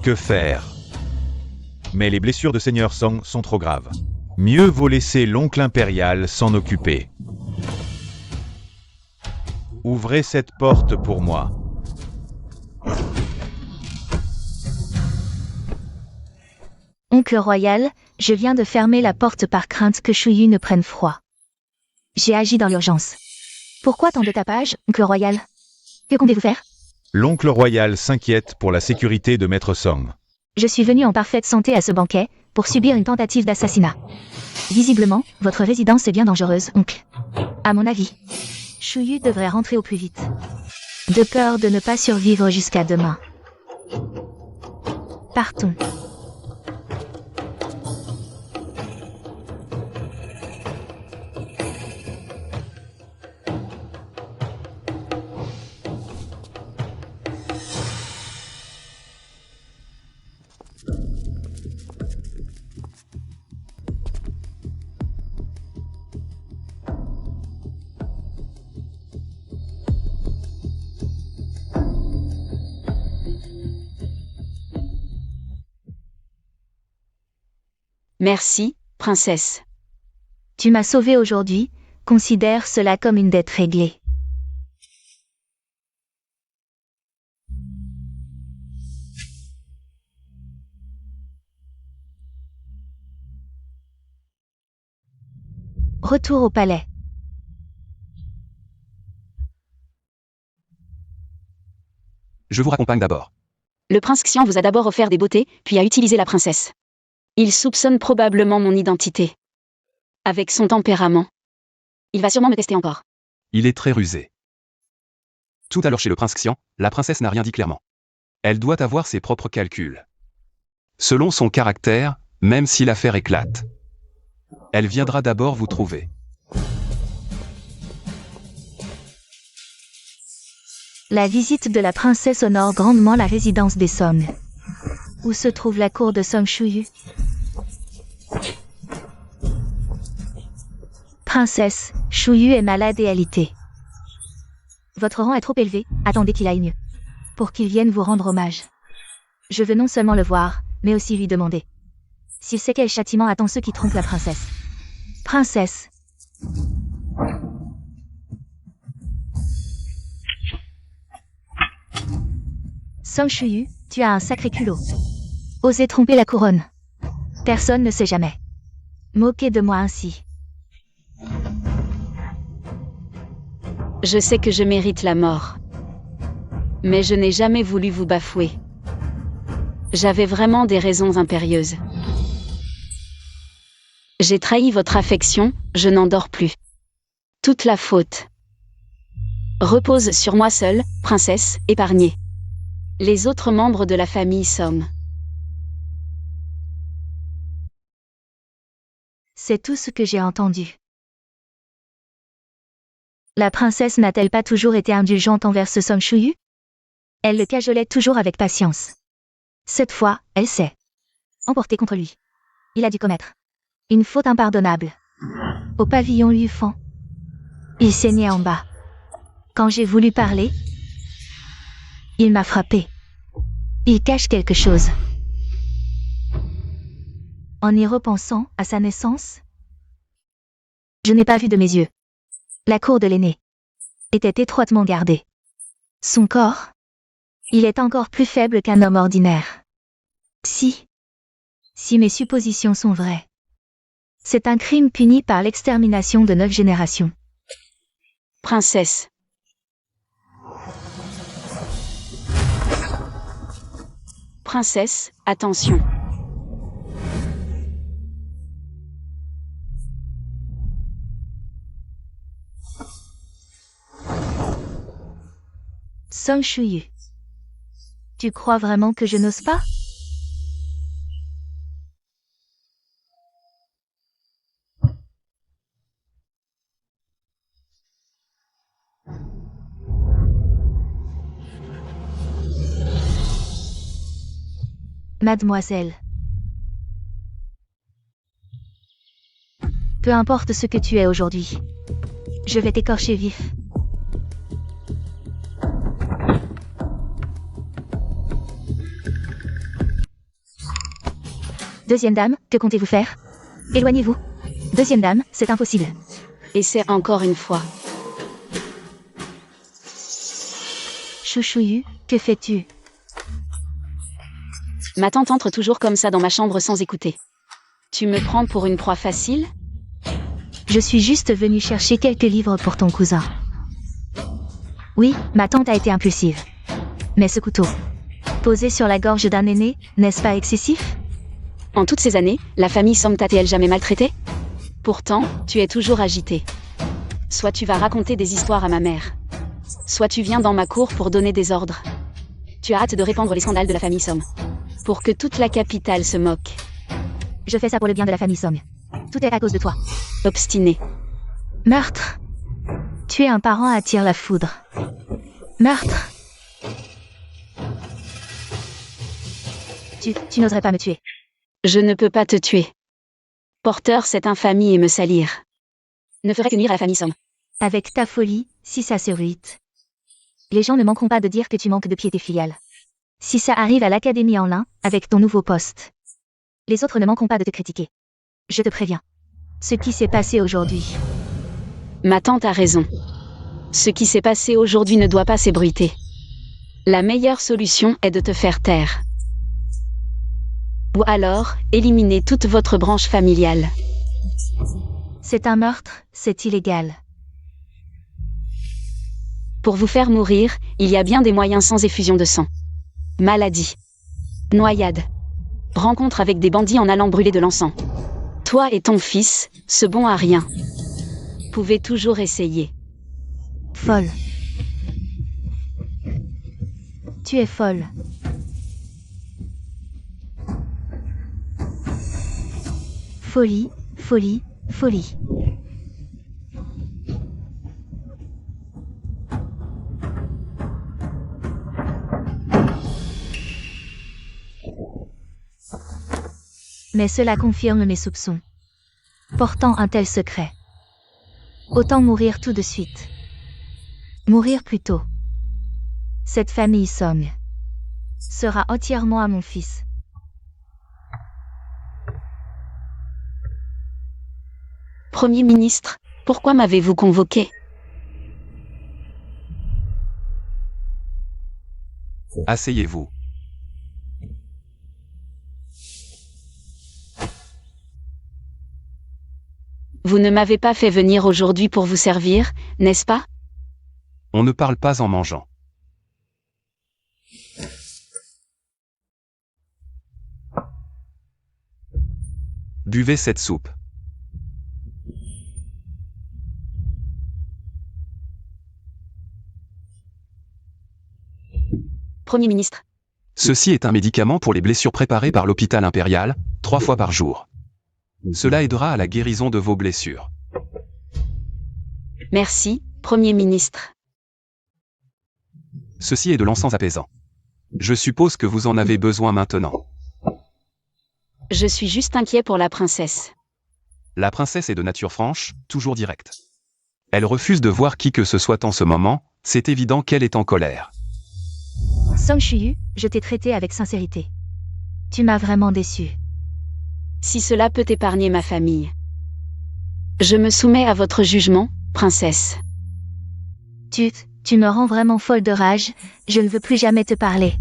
Que faire? Mais les blessures de Seigneur Song sont trop graves. Mieux vaut laisser l'oncle impérial s'en occuper. Ouvrez cette porte pour moi. Oncle royal, je viens de fermer la porte par crainte que Shuyu ne prenne froid. J'ai agi dans l'urgence. Pourquoi tant de tapage, oncle royal? Que comptez-vous faire? L'oncle royal s'inquiète pour la sécurité de Maître Song. Je suis venu en parfaite santé à ce banquet, pour subir une tentative d'assassinat. Visiblement, votre résidence est bien dangereuse, oncle. À mon avis, Shuyu devrait rentrer au plus vite. De peur de ne pas survivre jusqu'à demain. Partons. Merci, princesse. Tu m'as sauvé aujourd'hui, considère cela comme une dette réglée. Retour au palais. Je vous raccompagne d'abord. Le prince Xian vous a d'abord offert des beautés, puis a utilisé la princesse. Il soupçonne probablement mon identité. Avec son tempérament. Il va sûrement me tester encore. Il est très rusé. Tout à l'heure chez le prince Xian, la princesse n'a rien dit clairement. Elle doit avoir ses propres calculs. Selon son caractère, même si l'affaire éclate, elle viendra d'abord vous trouver. La visite de la princesse honore grandement la résidence des Song. Où se trouve la cour de Song Shuyu? Princesse, Shuyu est malade et alité. Votre rang est trop élevé, attendez qu'il aille mieux. Pour qu'il vienne vous rendre hommage. Je veux non seulement le voir, mais aussi lui demander. S'il sait quel châtiment attend ceux qui trompent la princesse. Princesse. Song Shuyu, tu as un sacré culot. Oser tromper la couronne. Personne ne sait jamais. Moquer de moi ainsi. Je sais que je mérite la mort. Mais je n'ai jamais voulu vous bafouer. J'avais vraiment des raisons impérieuses. J'ai trahi votre affection, je n'en dors plus. Toute la faute repose sur moi seule, princesse, épargnée. Les autres membres de la famille Song. C'est tout ce que j'ai entendu. La princesse n'a-t-elle pas toujours été indulgente envers ce Song Shuyu? Elle le cajolait toujours avec patience. Cette fois, elle s'est emportée contre lui. Il a dû commettre une faute impardonnable. Au pavillon Yufan. Il saignait en bas. Quand j'ai voulu parler, il m'a frappé. Il cache quelque chose. En y repensant à sa naissance, je n'ai pas vu de mes yeux. La cour de l'aîné était étroitement gardée. Son corps, il est encore plus faible qu'un homme ordinaire. Si mes suppositions sont vraies, c'est un crime puni par l'extermination de 9 générations. Princesse. Princesse, attention. Song Shuyu. Tu crois vraiment que je n'ose pas? Mademoiselle. Peu importe ce que tu es aujourd'hui. Je vais t'écorcher vif. Deuxième dame, que comptez-vous faire? Éloignez-vous. Deuxième dame, c'est impossible. Et c'est encore une fois. Chouchouyu, que fais-tu? Ma tante entre toujours comme ça dans ma chambre sans écouter. Tu me prends pour une proie facile? Je suis juste venue chercher quelques livres pour ton cousin. Oui, ma tante a été impulsive. Mais ce couteau, posé sur la gorge d'un aîné, n'est-ce pas excessif? En toutes ces années, la famille Song t'a-t-elle jamais maltraité? Pourtant, tu es toujours agité. Soit tu vas raconter des histoires à ma mère. Soit tu viens dans ma cour pour donner des ordres. Tu as hâte de répandre les scandales de la famille Song. Pour que toute la capitale se moque. Je fais ça pour le bien de la famille Song. Tout est à cause de toi. Obstiné. Meurtre. Tuer un parent attire la foudre. Meurtre. Tu n'oserais pas me tuer. Je ne peux pas te tuer. Porteur cette infamie et me salir. Ne ferait que nuire à la famille Song. Avec ta folie, si ça se ruite. Les gens ne manqueront pas de dire que tu manques de piété filiale. Si ça arrive à l'Académie en lin, avec ton nouveau poste. Les autres ne manqueront pas de te critiquer. Je te préviens. Ce qui s'est passé aujourd'hui. Ma tante a raison. Ce qui s'est passé aujourd'hui ne doit pas s'ébruiter. La meilleure solution est de te faire taire. Ou alors, éliminer toute votre branche familiale. C'est un meurtre, c'est illégal. Pour vous faire mourir, il y a bien des moyens sans effusion de sang. Maladie. Noyade. Rencontre avec des bandits en allant brûler de l'encens. Toi et ton fils, ce bon à rien. Pouvez toujours essayer. Folle. Tu es folle. Folie, folie, folie. Mais cela confirme mes soupçons. Portant un tel secret. Autant mourir tout de suite. Mourir plus tôt. Cette famille Song sera entièrement à mon fils. Premier ministre, pourquoi m'avez-vous convoqué? Asseyez-vous. Vous ne m'avez pas fait venir aujourd'hui pour vous servir, n'est-ce pas? On ne parle pas en mangeant. Buvez cette soupe. Premier ministre. Ceci est un médicament pour les blessures préparé par l'hôpital impérial, 3 fois par jour. Cela aidera à la guérison de vos blessures. Merci, Premier ministre. Ceci est de l'encens apaisant. Je suppose que vous en avez besoin maintenant. Je suis juste inquiet pour la princesse. La princesse est de nature franche, toujours directe. Elle refuse de voir qui que ce soit en ce moment, c'est évident qu'elle est en colère. Song Shuyu, je t'ai traité avec sincérité. Tu m'as vraiment déçu. Si cela peut épargner ma famille. Je me soumets à votre jugement, princesse. Tu me rends vraiment folle de rage, je ne veux plus jamais te parler.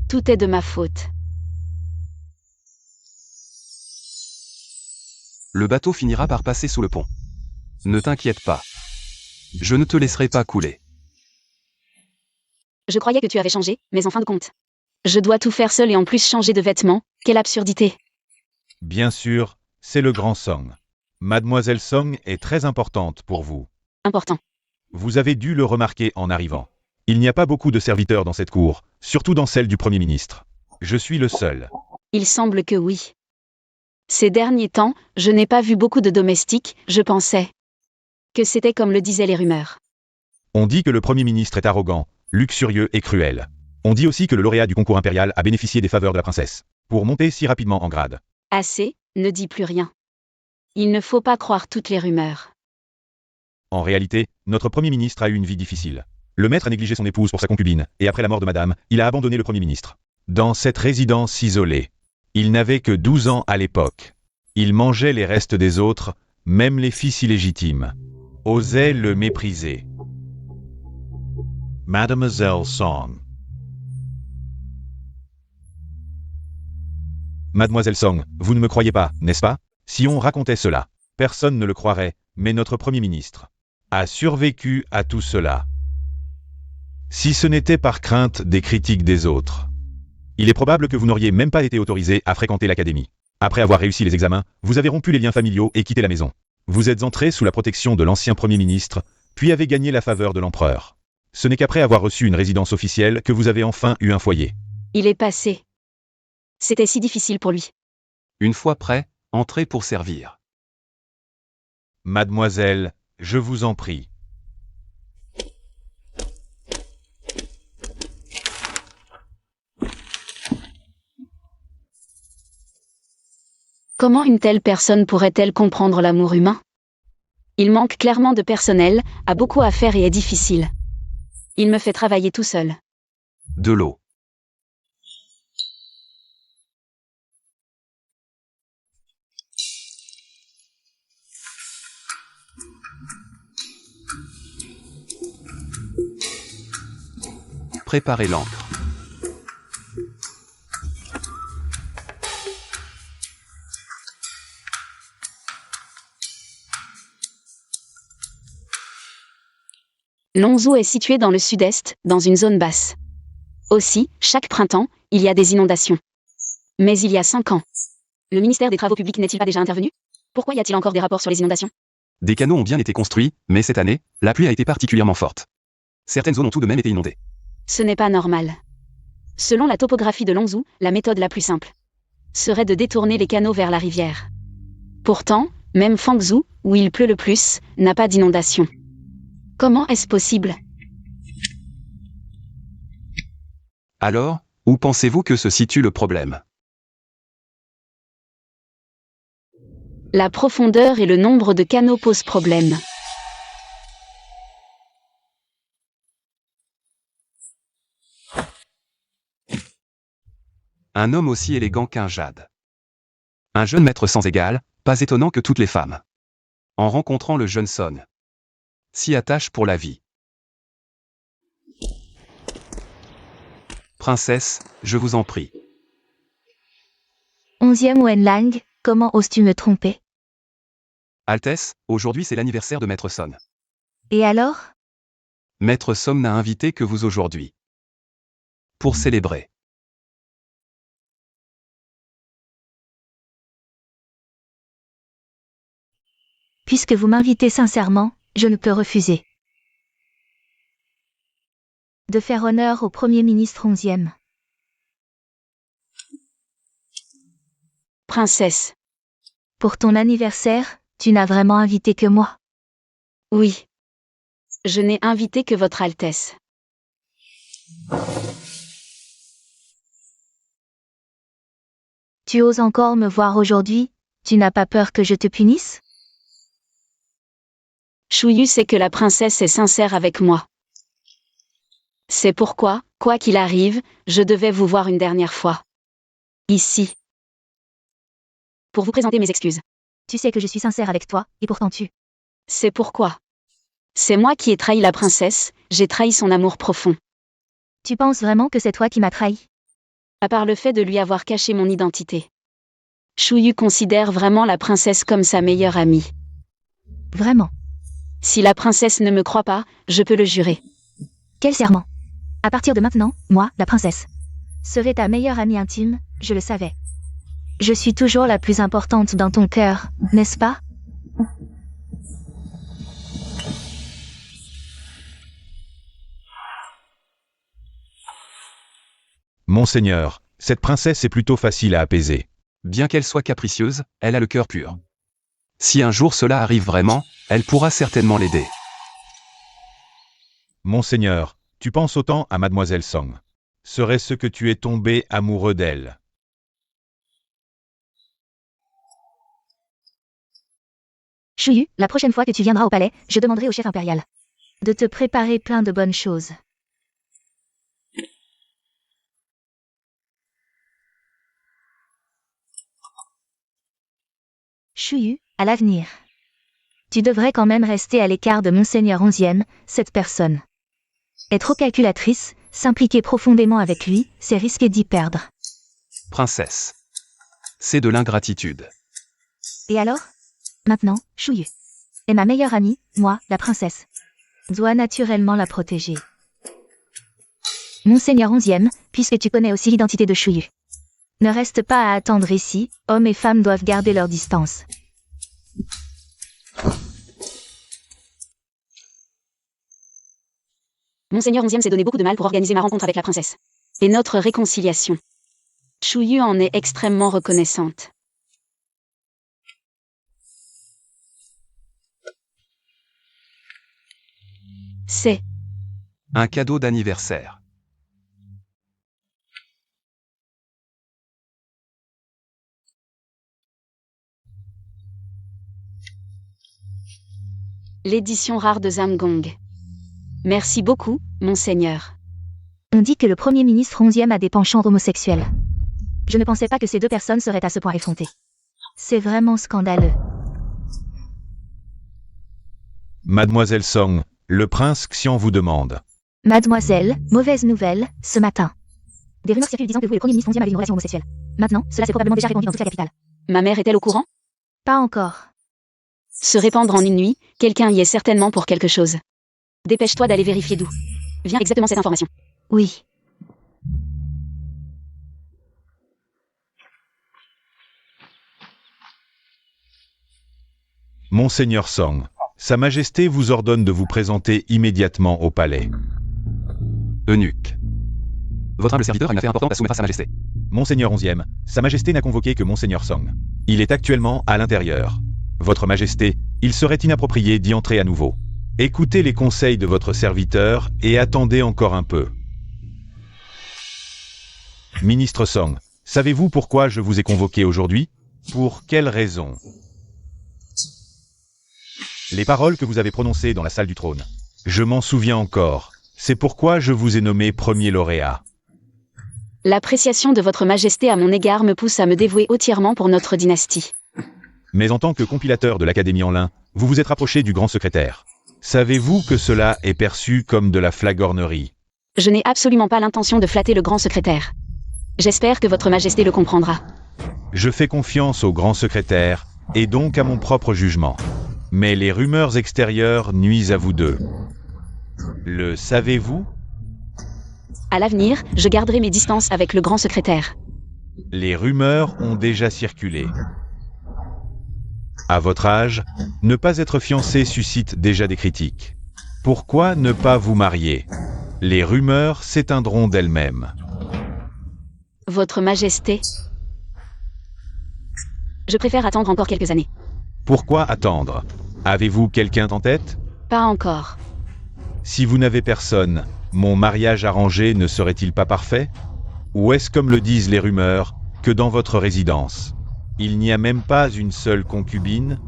Tout est de ma faute. Le bateau finira par passer sous le pont. Ne t'inquiète pas. Je ne te laisserai pas couler. Je croyais que tu avais changé, mais en fin de compte. Je dois tout faire seul et en plus changer de vêtements, quelle absurdité. Bien sûr, c'est le grand Song. Mademoiselle Song est très importante pour vous. Important. Vous avez dû le remarquer en arrivant. Il n'y a pas beaucoup de serviteurs dans cette cour, surtout dans celle du Premier ministre. Je suis le seul. Il semble que oui. Ces derniers temps, je n'ai pas vu beaucoup de domestiques, je pensais que c'était comme le disaient les rumeurs. On dit que le Premier ministre est arrogant, luxurieux et cruel. On dit aussi que le lauréat du concours impérial a bénéficié des faveurs de la princesse, pour monter si rapidement en grade. Assez, ne dis plus rien. Il ne faut pas croire toutes les rumeurs. En réalité, notre Premier ministre a eu une vie difficile. Le maître a négligé son épouse pour sa concubine, et après la mort de madame, il a abandonné le Premier ministre. Dans cette résidence isolée, il n'avait que 12 ans à l'époque. Il mangeait les restes des autres, même les fils illégitimes. Osait le mépriser. Mademoiselle Song. Mademoiselle Song, vous ne me croyez pas, n'est-ce pas? Si on racontait cela, personne ne le croirait, mais notre Premier ministre a survécu à tout cela. Si ce n'était par crainte des critiques des autres. Il est probable que vous n'auriez même pas été autorisé à fréquenter l'académie. Après avoir réussi les examens, vous avez rompu les liens familiaux et quitté la maison. Vous êtes entré sous la protection de l'ancien Premier ministre, puis avez gagné la faveur de l'empereur. Ce n'est qu'après avoir reçu une résidence officielle que vous avez enfin eu un foyer. Il est passé. C'était si difficile pour lui. Une fois prêt, entrez pour servir. Mademoiselle, je vous en prie. Comment une telle personne pourrait-elle comprendre l'amour humain? Il manque clairement de personnel, a beaucoup à faire et est difficile. Il me fait travailler tout seul. De l'eau. Préparez l'encre. Longzhou est situé dans le sud-est, dans une zone basse. Aussi, chaque printemps, il y a des inondations. Mais il y a 5 ans. Le ministère des Travaux publics n'est-il pas déjà intervenu? Pourquoi y a-t-il encore des rapports sur les inondations? Des canaux ont bien été construits, mais cette année, la pluie a été particulièrement forte. Certaines zones ont tout de même été inondées. Ce n'est pas normal. Selon la topographie de Longzhou, la méthode la plus simple serait de détourner les canaux vers la rivière. Pourtant, même Fangzhou, où il pleut le plus, n'a pas d'inondation. Comment est-ce possible? Alors, où pensez-vous que se situe le problème? La profondeur et le nombre de canaux posent problème. Un homme aussi élégant qu'un jade. Un jeune maître sans égal, pas étonnant que toutes les femmes, en rencontrant le jeune Son, s'y attachent pour la vie. Princesse, je vous en prie. 11e Wenlang, comment oses-tu me tromper? Altesse, aujourd'hui c'est l'anniversaire de Maître Son. Et alors? Maître Son n'a invité que vous aujourd'hui. Pour célébrer. Puisque vous m'invitez sincèrement, je ne peux refuser. De faire honneur au Premier ministre 11e. Princesse. Pour ton anniversaire, tu n'as vraiment invité que moi. Oui. Je n'ai invité que votre Altesse. Tu oses encore me voir aujourd'hui? Tu n'as pas peur que je te punisse? Shuyu sait que la princesse est sincère avec moi. C'est pourquoi, quoi qu'il arrive, je devais vous voir une dernière fois. Ici. Pour vous présenter mes excuses. Tu sais que je suis sincère avec toi, et pourtant tu... C'est pourquoi. C'est moi qui ai trahi la princesse, j'ai trahi son amour profond. Tu penses vraiment que c'est toi qui m'as trahi? À part le fait de lui avoir caché mon identité. Shuyu considère vraiment la princesse comme sa meilleure amie. Vraiment? Si la princesse ne me croit pas, je peux le jurer. Quel serment? À partir de maintenant, moi, la princesse, serai ta meilleure amie intime, je le savais. Je suis toujours la plus importante dans ton cœur, n'est-ce pas? Monseigneur, cette princesse est plutôt facile à apaiser. Bien qu'elle soit capricieuse, elle a le cœur pur. Si un jour cela arrive vraiment, elle pourra certainement l'aider. Monseigneur, tu penses autant à Mademoiselle Song. Serait-ce que tu es tombé amoureux d'elle? Shuyu, la prochaine fois que tu viendras au palais, je demanderai au chef impérial de te préparer plein de bonnes choses. Shuyu, à l'avenir. Tu devrais quand même rester à l'écart de Monseigneur 11e, cette personne. Est trop calculatrice, s'impliquer profondément avec lui, c'est risquer d'y perdre. Princesse. C'est de l'ingratitude. Et alors? Maintenant, Shuyu est ma meilleure amie, moi, la princesse. Dois naturellement la protéger. Monseigneur 11e, puisque tu connais aussi l'identité de Shuyu. Ne reste pas à attendre ici, hommes et femmes doivent garder leur distance. Monseigneur 11e s'est donné beaucoup de mal pour organiser ma rencontre avec la princesse. Et notre réconciliation. Shuyu en est extrêmement reconnaissante. C'est Un cadeau d'anniversaire. l'édition rare de Zamgong. Merci beaucoup, Monseigneur. On dit que le Premier ministre 11e a des penchants homosexuels. Je ne pensais pas que ces deux personnes seraient à ce point effrontées. C'est vraiment scandaleux. Mademoiselle Song, le prince Xian vous demande. Mademoiselle, mauvaise nouvelle, ce matin. Des rumeurs circulent disant que vous et le Premier ministre 11e avez une relation homosexuelle. Maintenant, cela s'est probablement déjà répandu dans toute la capitale. Ma mère est-elle au courant? Pas encore. Se répandre en une nuit, quelqu'un y est certainement pour quelque chose. Dépêche-toi d'aller vérifier d'où vient exactement cette information. Oui. Monseigneur Song, Sa Majesté vous ordonne de vous présenter immédiatement au palais. Eunuque. Votre humble serviteur a une affaire importante à soumettre à Sa Majesté. Monseigneur 11e, Sa Majesté n'a convoqué que Monseigneur Song. Il est actuellement à l'intérieur. Votre Majesté, il serait inapproprié d'y entrer à nouveau. Écoutez les conseils de votre serviteur et attendez encore un peu. Ministre Song, savez-vous pourquoi je vous ai convoqué aujourd'hui? Pour quelle raison? Les paroles que vous avez prononcées dans la salle du trône. Je m'en souviens encore. C'est pourquoi je vous ai nommé premier lauréat. L'appréciation de votre Majesté à mon égard me pousse à me dévouer entièrement pour notre dynastie. Mais en tant que compilateur de l'Académie en lin, vous vous êtes rapproché du grand secrétaire. Savez-vous que cela est perçu comme de la flagornerie? Je n'ai absolument pas l'intention de flatter le grand secrétaire. J'espère que votre Majesté le comprendra. Je fais confiance au grand secrétaire, et donc à mon propre jugement. Mais les rumeurs extérieures nuisent à vous deux. Le savez-vous? À l'avenir, je garderai mes distances avec le grand secrétaire. Les rumeurs ont déjà circulé. À votre âge, ne pas être fiancé suscite déjà des critiques. Pourquoi ne pas vous marier? Les rumeurs s'éteindront d'elles-mêmes. Votre Majesté. Je préfère attendre encore quelques années. Pourquoi attendre? Avez-vous quelqu'un en tête? Pas encore. Si vous n'avez personne, mon mariage arrangé ne serait-il pas parfait? Ou est-ce comme le disent les rumeurs, que dans votre résidence, il n'y a même pas une seule concubine?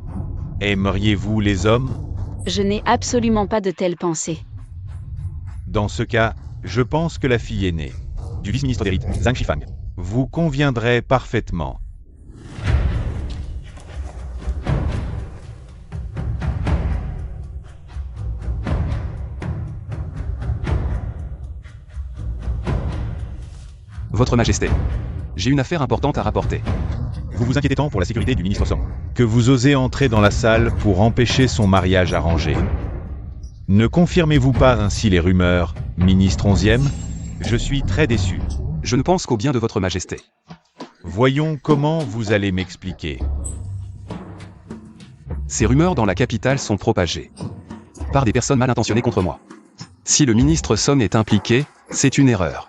Aimeriez-vous les hommes? Je n'ai absolument pas de telles pensées. Dans ce cas, je pense que la fille aînée, du vice-ministre des rites, Zhang Shifang, vous conviendrait parfaitement. Votre Majesté. J'ai une affaire importante à rapporter. Vous vous inquiétez tant pour la sécurité du ministre Song, que vous osez entrer dans la salle pour empêcher son mariage arrangé. Ne confirmez-vous pas ainsi les rumeurs, ministre 11e? Je suis très déçu. Je ne pense qu'au bien de votre Majesté. Voyons comment vous allez m'expliquer. Ces rumeurs dans la capitale sont propagées par des personnes mal intentionnées contre moi. Si le ministre Song est impliqué, c'est une erreur.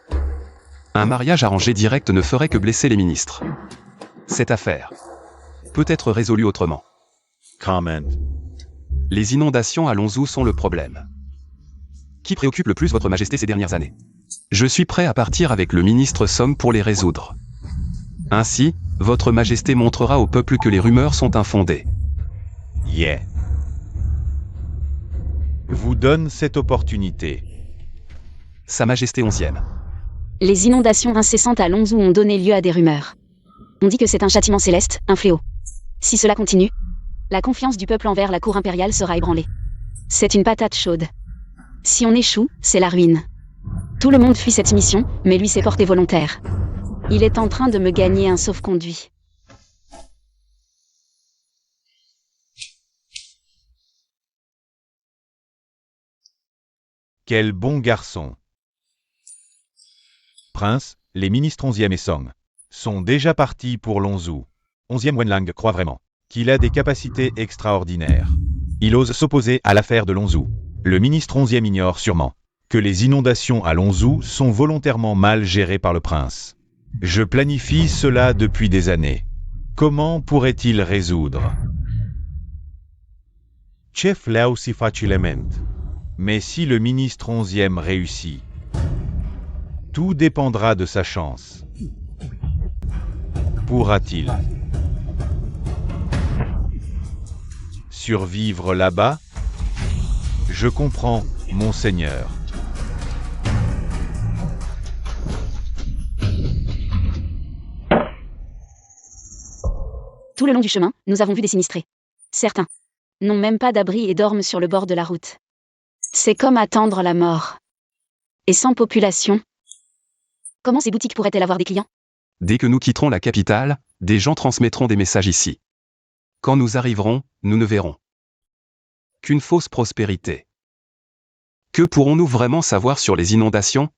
Un mariage arrangé direct ne ferait que blesser les ministres. Cette affaire peut être résolue autrement. Comment. Les inondations à Longzhou sont le problème qui préoccupe le plus votre Majesté ces dernières années. Je suis prêt à partir avec le ministre Song pour les résoudre. Ainsi, votre Majesté montrera au peuple que les rumeurs sont infondées. Yeah. Vous donne cette opportunité. Sa Majesté 11e. Les inondations incessantes à Longzhou ont donné lieu à des rumeurs. On dit que c'est un châtiment céleste, un fléau. Si cela continue, la confiance du peuple envers la cour impériale sera ébranlée. C'est une patate chaude. Si on échoue, c'est la ruine. Tout le monde fuit cette mission, mais lui s'est porté volontaire. Il est en train de me gagner un sauf-conduit. Quel bon garçon. Prince, les ministres 11e et Song sont déjà partis pour Longzhou. 11e Wenlang croit vraiment qu'il a des capacités extraordinaires. Il ose s'opposer à l'affaire de Longzhou. Le ministre 11e ignore sûrement que les inondations à Longzhou sont volontairement mal gérées par le prince. Je planifie cela depuis des années. Comment pourrait-il résoudre? Ce vreau si facilement. Mais si le ministre 11e réussit, tout dépendra de sa chance. Pourra-t-il survivre là-bas? Je comprends, monseigneur. Tout le long du chemin, nous avons vu des sinistrés. Certains n'ont même pas d'abri et dorment sur le bord de la route. C'est comme attendre la mort. Et sans population, comment ces boutiques pourraient-elles avoir des clients? Dès que nous quitterons la capitale, des gens transmettront des messages ici. Quand nous arriverons, nous ne verrons qu'une fausse prospérité. Que pourrons-nous vraiment savoir sur les inondations?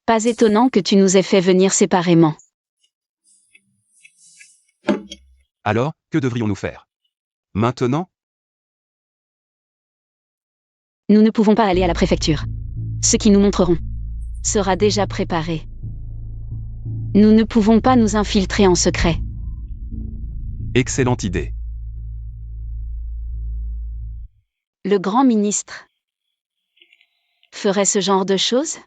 Pas étonnant que tu nous aies fait venir séparément. Alors, que devrions-nous faire? Maintenant? Nous ne pouvons pas aller à la préfecture. Ce qu'ils nous montreront sera déjà préparé. Nous ne pouvons pas nous infiltrer en secret. Excellente idée. Le grand ministre ferait ce genre de choses?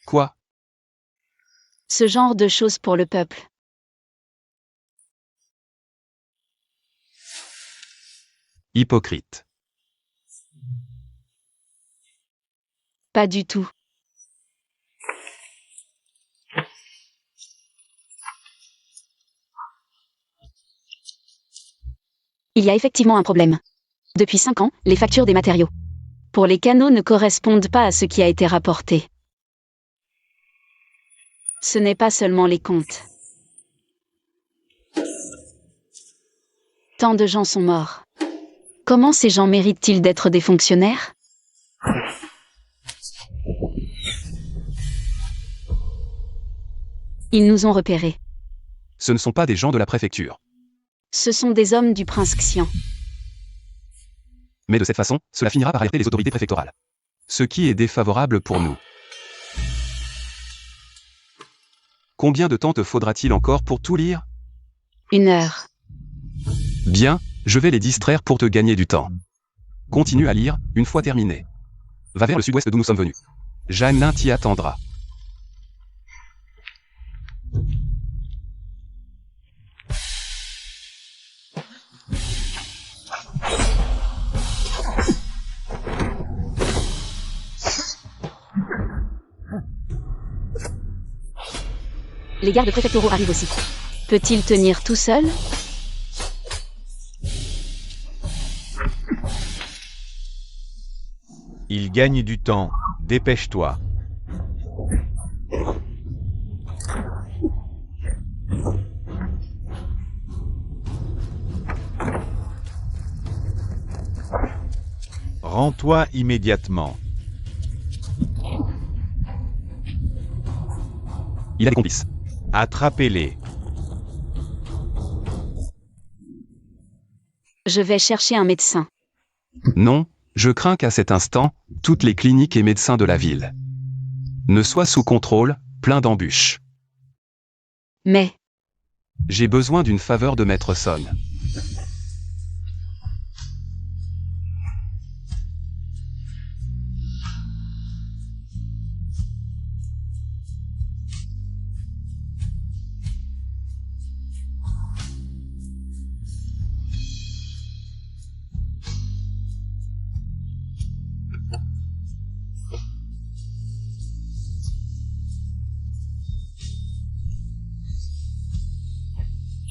Quoi? Ce genre de choses pour le peuple. Hypocrite. Pas du tout. Il y a effectivement un problème. Depuis 5 ans, les factures des matériaux pour les canaux ne correspondent pas à ce qui a été rapporté. Ce n'est pas seulement les comptes. Tant de gens sont morts. Comment ces gens méritent-ils d'être des fonctionnaires? Ils nous ont repérés. Ce ne sont pas des gens de la préfecture. Ce sont des hommes du prince Xian. Mais de cette façon, cela finira par alerter les autorités préfectorales. Ce qui est défavorable pour nous. Combien de temps te faudra-t-il encore pour tout lire? 1 heure. Bien, je vais les distraire pour te gagner du temps. Continue à lire, une fois terminé. Va vers le sud-ouest d'où nous sommes venus. Jeanne t'y attendra. Les gardes préfectoraux arrivent aussi. Peut-il tenir tout seul? Il gagne du temps, dépêche-toi. Rends-toi immédiatement. Il a des complices. Attrapez-les. Je vais chercher un médecin. Non, je crains qu'à cet instant, toutes les cliniques et médecins de la ville ne soient sous contrôle, plein d'embûches. Mais, J'ai besoin d'une faveur de Maître Son.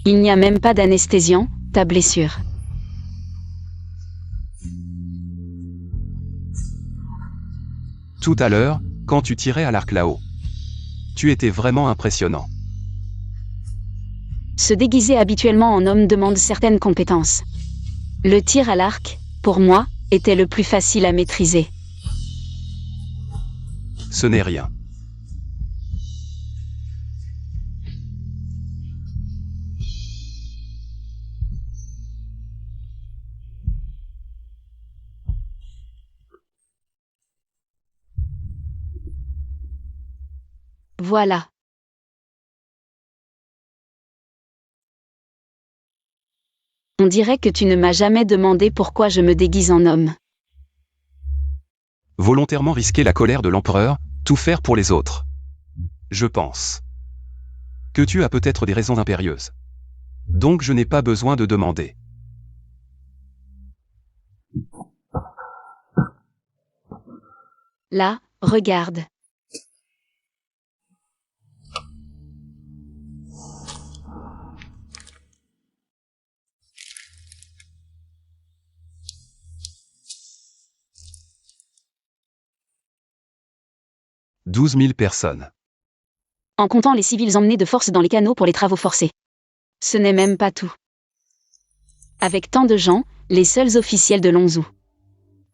il n'y a même pas d'anesthésiant, ta blessure. Tout à l'heure, quand tu tirais à l'arc là-haut. Tu étais vraiment impressionnant. Se déguiser habituellement en homme demande certaines compétences. Le tir à l'arc, pour moi, était le plus facile à maîtriser. ce n'est rien. Voilà. On dirait que tu ne m'as jamais demandé pourquoi je me déguise en homme. Volontairement risquer la colère de l'empereur, tout faire pour les autres. Je pense que tu as peut-être des raisons impérieuses. Donc je n'ai pas besoin de demander. Là, regarde. « 12 000 personnes. En comptant les civils emmenés de force dans les canaux pour les travaux forcés. Ce n'est même pas tout. Avec tant de gens, les seuls officiels de Lonzhou.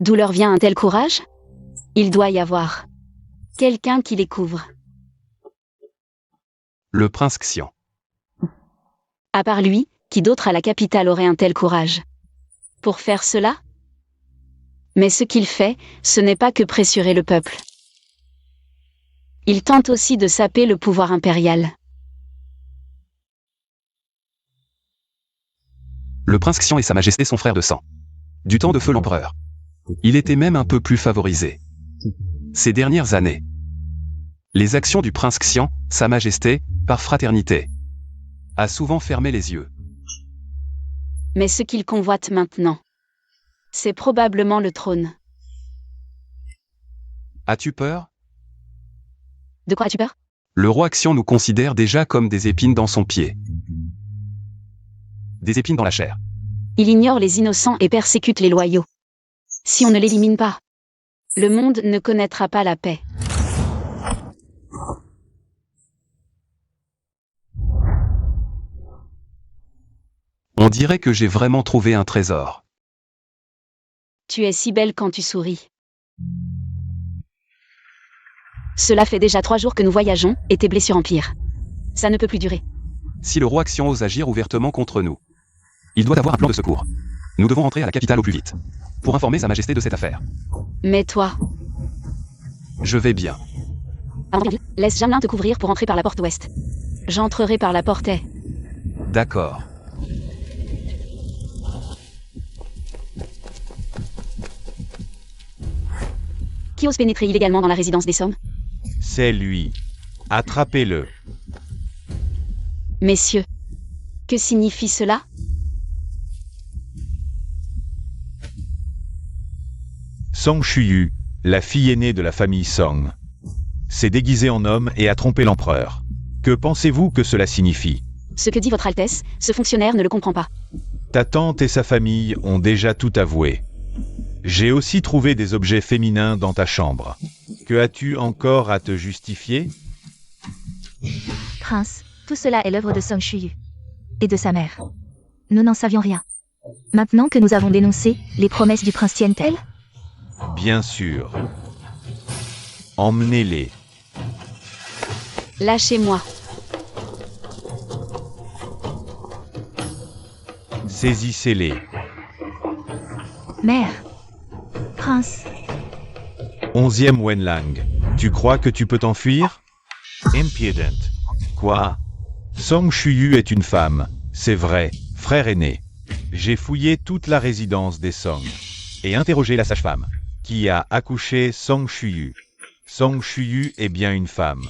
D'où leur vient un tel courage? Il doit y avoir quelqu'un qui les couvre. Le prince Xian. À part lui, qui d'autre à la capitale aurait un tel courage? Pour faire cela? Mais ce qu'il fait, ce n'est pas que pressurer le peuple. Il tente aussi de saper le pouvoir impérial. Le prince Xian et sa majesté sont frères de sang. Du temps de feu l'empereur. Il était même un peu plus favorisé. Ces dernières années, les actions du prince Xian, sa majesté, par fraternité, a souvent fermé les yeux. Mais ce qu'il convoite maintenant, c'est probablement le trône. As-tu peur? De quoi as-tu peur? Le roi Xian nous considère déjà comme des épines dans son pied. Des épines dans la chair. Il ignore les innocents et persécute les loyaux. Si on ne l'élimine pas, le monde ne connaîtra pas la paix. On dirait que j'ai vraiment trouvé un trésor. Tu es si belle quand tu souris. Cela fait déjà 3 jours que nous voyageons, et tes blessures empirent. Ça ne peut plus durer. Si le roi Xian ose agir ouvertement contre nous, il doit avoir un plan de secours. Nous devons rentrer à la capitale au plus vite, pour informer sa majesté de cette affaire. Mais toi, Je vais bien. laisse Jamelin te couvrir pour entrer par la porte ouest. J'entrerai par la porte est. D'accord. Qui ose pénétrer illégalement dans la résidence des Song? C'est lui. Attrapez-le. Messieurs, que signifie cela? Song Shuyu, la fille aînée de la famille Song, s'est déguisée en homme et a trompé l'empereur. Que pensez-vous que cela signifie? Ce que dit votre Altesse, ce fonctionnaire ne le comprend pas. Ta tante et sa famille ont déjà tout avoué. J'ai aussi trouvé des objets féminins dans ta chambre. Que as-tu encore à te justifier? Prince, tout cela est l'œuvre de Song Shuyu. Et de sa mère. Nous n'en savions rien. Maintenant que nous avons dénoncé, les promesses du prince tiennent-elles? Bien sûr. Emmenez-les. Lâchez-moi. Saisissez-les. Mère. Prince. 11e Wenlang. Tu crois que tu peux t'enfuir? Impudent. Quoi? Song Shuyu est une femme, c'est vrai, frère aîné. J'ai fouillé toute la résidence des Song et interrogé la sage-femme qui a accouché Song Shuyu. Song Shuyu est bien une femme.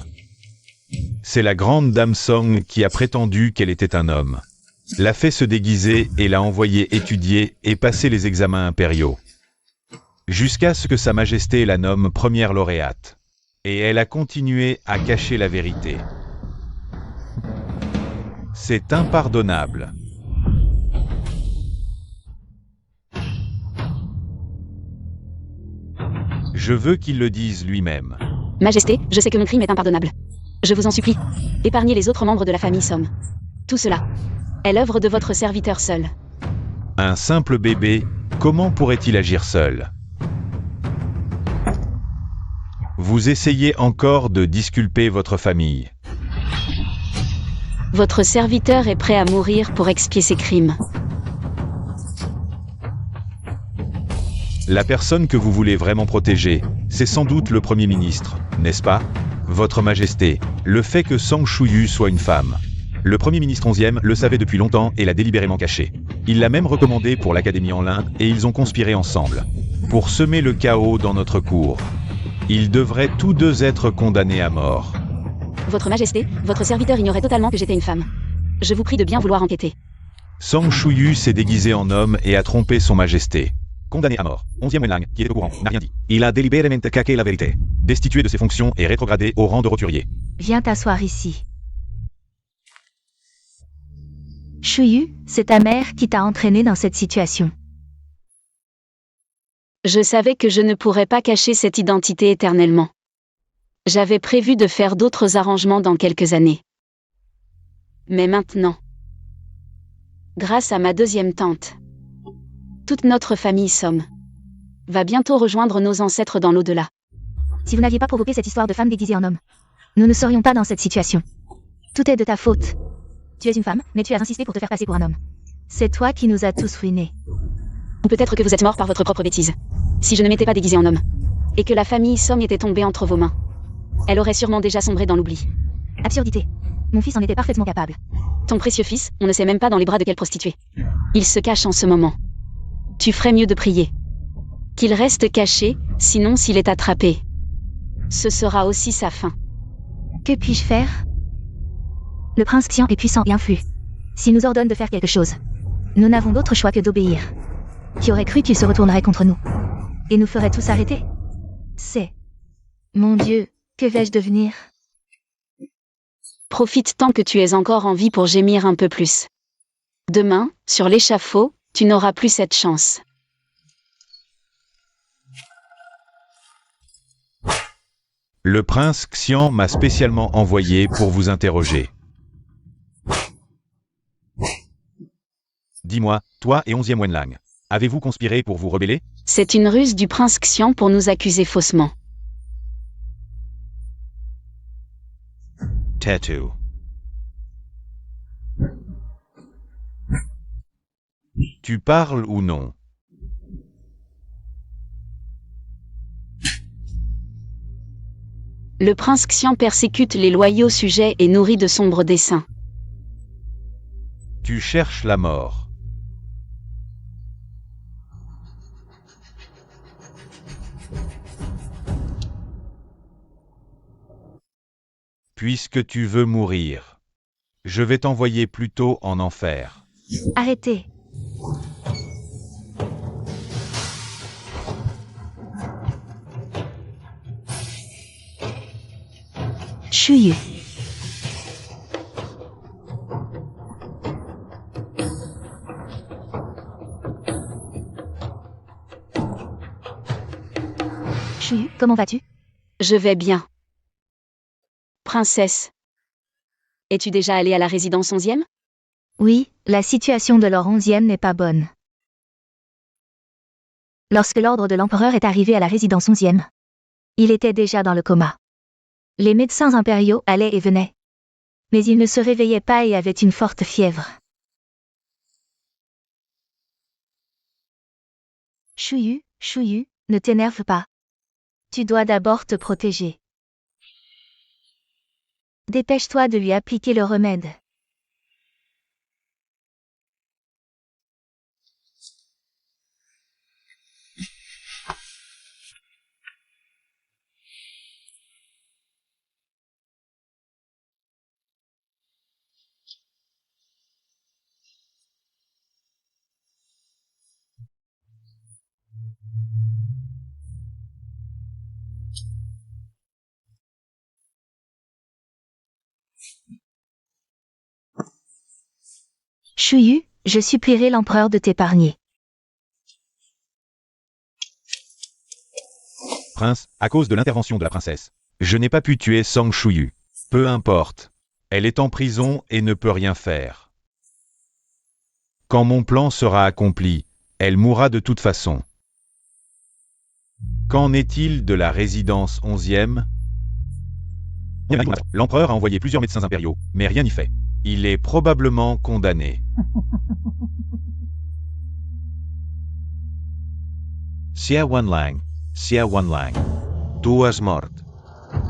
C'est la grande dame Song qui a prétendu qu'elle était un homme. L'a fait se déguiser et l'a envoyé étudier et passer les examens impériaux. Jusqu'à ce que Sa Majesté la nomme première lauréate. Et elle a continué à cacher la vérité. C'est impardonnable. Je veux qu'il le dise lui-même. Majesté, je sais que mon crime est impardonnable. Je vous en supplie, épargnez les autres membres de la famille Song. Tout cela est l'œuvre de votre serviteur seul. Un simple bébé, comment pourrait-il agir seul? Vous essayez encore de disculper votre famille. Votre serviteur est prêt à mourir pour expier ses crimes. La personne que vous voulez vraiment protéger, c'est sans doute le Premier ministre, n'est-ce pas? Votre Majesté, le fait que Sang Shuyu soit une femme. Le Premier ministre 11e le savait depuis longtemps et l'a délibérément caché. Il l'a même recommandé pour l'Académie en l'Inde et ils ont conspiré ensemble. Pour semer le chaos dans notre cour. Ils devraient tous deux être condamnés à mort. Votre Majesté, votre serviteur ignorait totalement que j'étais une femme. Je vous prie de bien vouloir enquêter. Sang Shuyu s'est déguisé en homme et a trompé son Majesté. Condamné à mort. 11e Wenlang, qui était au courant, n'a rien dit. Il a délibérément caché la vérité. Destitué de ses fonctions et rétrogradé au rang de roturier. Viens t'asseoir ici. Shuyu, c'est ta mère qui t'a entraîné dans cette situation. Je savais que je ne pourrais pas cacher cette identité éternellement. J'avais prévu de faire d'autres arrangements dans quelques années. Mais maintenant, grâce à ma deuxième tante, toute notre famille Somme va bientôt rejoindre nos ancêtres dans l'au-delà. Si vous n'aviez pas provoqué cette histoire de femme déguisée en homme, nous ne serions pas dans cette situation. Tout est de ta faute. Tu es une femme, mais tu as insisté pour te faire passer pour un homme. C'est toi qui nous as tous ruinés. Ou peut-être que vous êtes mort par votre propre bêtise. Si je ne m'étais pas déguisée en homme, et que la famille Somme était tombée entre vos mains, elle aurait sûrement déjà sombré dans l'oubli. Absurdité. Mon fils en était parfaitement capable. Ton précieux fils, on ne sait même pas dans les bras de quelle prostituée. Il se cache en ce moment. Tu ferais mieux de prier. Qu'il reste caché, sinon s'il est attrapé, ce sera aussi sa fin. Que puis-je faire? Le prince Xian est puissant et influe. S'il nous ordonne de faire quelque chose, nous n'avons d'autre choix que d'obéir. Qui aurait cru qu'il se retournerait contre nous et nous ferait tous arrêter? C'est... Mon Dieu, que vais-je devenir? Profite tant que tu es encore en vie pour gémir un peu plus. Demain, sur l'échafaud, tu n'auras plus cette chance. Le prince Xian m'a spécialement envoyé pour vous interroger. Dis-moi, toi et 11e Wenlang, avez-vous conspiré pour vous rebeller? C'est une ruse du prince Xian pour nous accuser faussement. Tattoo. Tu parles ou non? Le prince Xian persécute les loyaux sujets et nourrit de sombres desseins. Tu cherches la mort. Puisque tu veux mourir, je vais t'envoyer plutôt en enfer. Arrêtez. Shuyu. Shuyu, comment vas-tu? Je vais bien. Princesse. Es-tu déjà allée à la résidence 11e? Oui, la situation de leur 11e n'est pas bonne. Lorsque l'ordre de l'empereur est arrivé à la résidence 11e, il était déjà dans le coma. Les médecins impériaux allaient et venaient. Mais il ne se réveillait pas et avait une forte fièvre. Shuyu, Shuyu, ne t'énerve pas. Tu dois d'abord te protéger. Dépêche-toi de lui appliquer le remède. Shuyu, je supplierai l'empereur de t'épargner. Prince, à cause de l'intervention de la princesse, je n'ai pas pu tuer Sang Shuyu. Peu importe. Elle est en prison et ne peut rien faire. Quand mon plan sera accompli, elle mourra de toute façon. Qu'en est-il de la résidence 11e? L'empereur a envoyé plusieurs médecins impériaux, mais rien n'y fait. Il est probablement condamné. Xia Wanlang. Xia Wanlang. Tu es mort.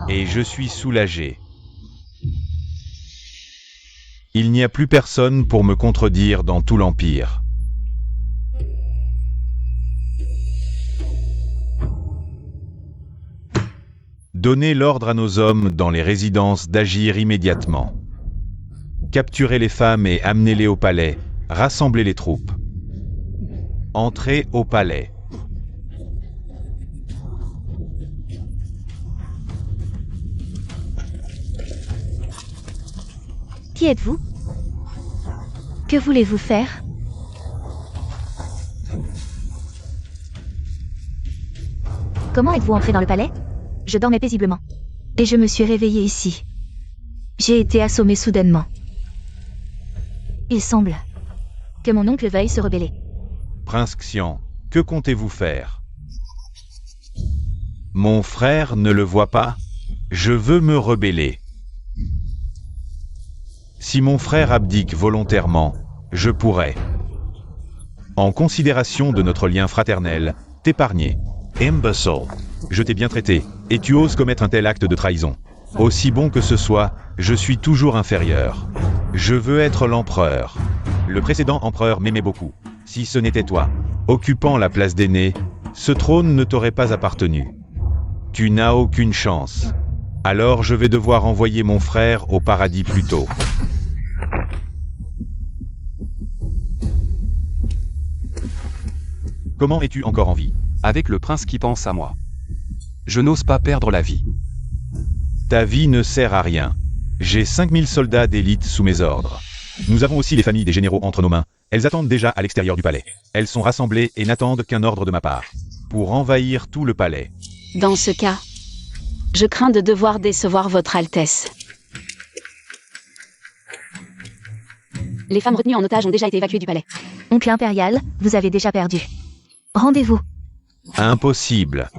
Et je suis soulagé. Il n'y a plus personne pour me contredire dans tout l'Empire. Donnez l'ordre à nos hommes dans les résidences d'agir immédiatement. Capturez les femmes et amenez-les au palais. Rassemblez les troupes. Entrez au palais. Qui êtes-vous? Que voulez-vous faire? Comment êtes-vous entré dans le palais? Je dormais paisiblement. Et je me suis réveillée ici. J'ai été assommée soudainement. Il semble que mon oncle veuille se rebeller. Prince Xian, que comptez-vous faire? Mon frère ne le voit pas? Je veux me rebeller. Si mon frère abdique volontairement, je pourrais, en considération de notre lien fraternel, t'épargner. Imbécile. Je t'ai bien traité, et tu oses commettre un tel acte de trahison. Aussi bon que ce soit, je suis toujours inférieur. Je veux être l'empereur. Le précédent empereur m'aimait beaucoup. Si ce n'était toi, occupant la place d'aîné, ce trône ne t'aurait pas appartenu. Tu n'as aucune chance. Alors je vais devoir envoyer mon frère au paradis plus tôt. Comment es-tu encore en vie? Avec le prince qui pense à moi. Je n'ose pas perdre la vie. Ta vie ne sert à rien. J'ai 5000 soldats d'élite sous mes ordres. Nous avons aussi les familles des généraux entre nos mains. Elles attendent déjà à l'extérieur du palais. Elles sont rassemblées et n'attendent qu'un ordre de ma part. Pour envahir tout le palais. Dans ce cas, je crains de devoir décevoir votre Altesse. Les femmes retenues en otage ont déjà été évacuées du palais. Oncle impérial, vous avez déjà perdu. Rendez-vous. Impossible.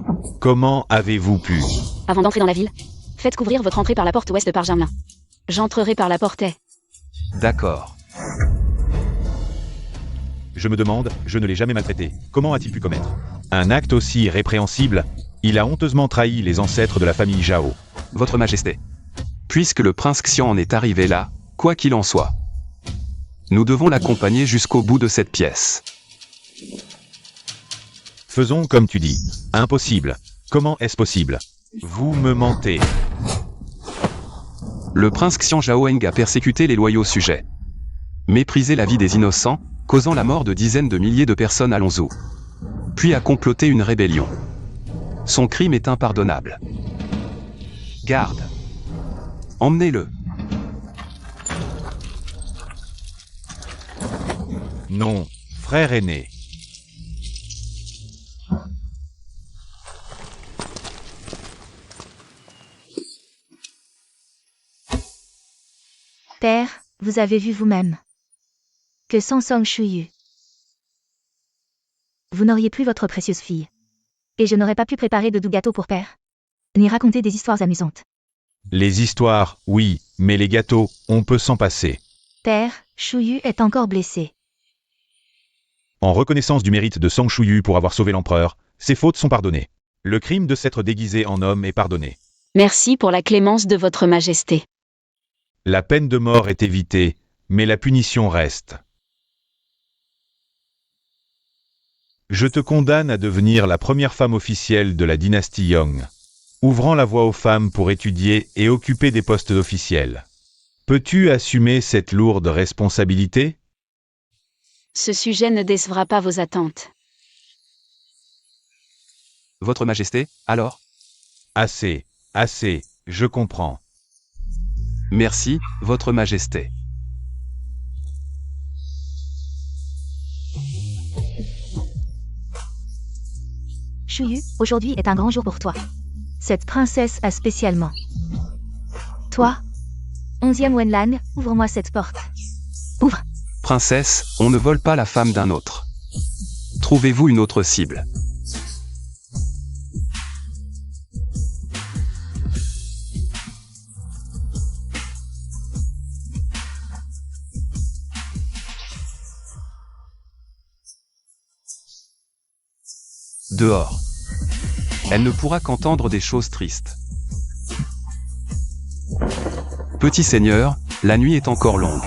Comment avez-vous pu? Avant d'entrer dans la ville, faites couvrir votre entrée par la porte ouest par Germelin. J'entrerai par la porte est. D'accord. Je me demande, je ne l'ai jamais maltraité. Comment a-t-il pu commettre un acte aussi répréhensible? Il a honteusement trahi les ancêtres de la famille Zhao. Votre Majesté. Puisque le prince Xian en est arrivé là, quoi qu'il en soit, nous devons l'accompagner jusqu'au bout de cette pièce. Faisons comme tu dis. Impossible. Comment est-ce possible? Vous me mentez. Le prince Xian Zhaoeng a persécuté les loyaux sujets. Méprisé la vie des innocents, causant la mort de dizaines de milliers de personnes à Lonzhou. Puis a comploté une rébellion. Son crime est impardonnable. Garde. Emmenez-le. Non, frère aîné. Père, vous avez vu vous-même que sans Song Shuyu, vous n'auriez plus votre précieuse fille. Et je n'aurais pas pu préparer de doux gâteaux pour père, ni raconter des histoires amusantes. Les histoires, oui, mais les gâteaux, on peut s'en passer. Père, Shuyu est encore blessé. En reconnaissance du mérite de Song Shuyu pour avoir sauvé l'empereur, ses fautes sont pardonnées. Le crime de s'être déguisé en homme est pardonné. Merci pour la clémence de votre Majesté. La peine de mort est évitée, mais la punition reste. Je te condamne à devenir la première femme officielle de la dynastie Yong, ouvrant la voie aux femmes pour étudier et occuper des postes officiels. Peux-tu assumer cette lourde responsabilité? Ce sujet ne décevra pas vos attentes. Votre Majesté, alors? Assez, assez, je comprends. Merci, Votre Majesté. Shuyu, aujourd'hui est un grand jour pour toi. Cette princesse a spécialement. Toi, 11e Wenlan, ouvre-moi cette porte. Ouvre. Princesse, on ne vole pas la femme d'un autre. Trouvez-vous une autre cible. dehors. Elle ne pourra qu'entendre des choses tristes. Petit seigneur, la nuit est encore longue.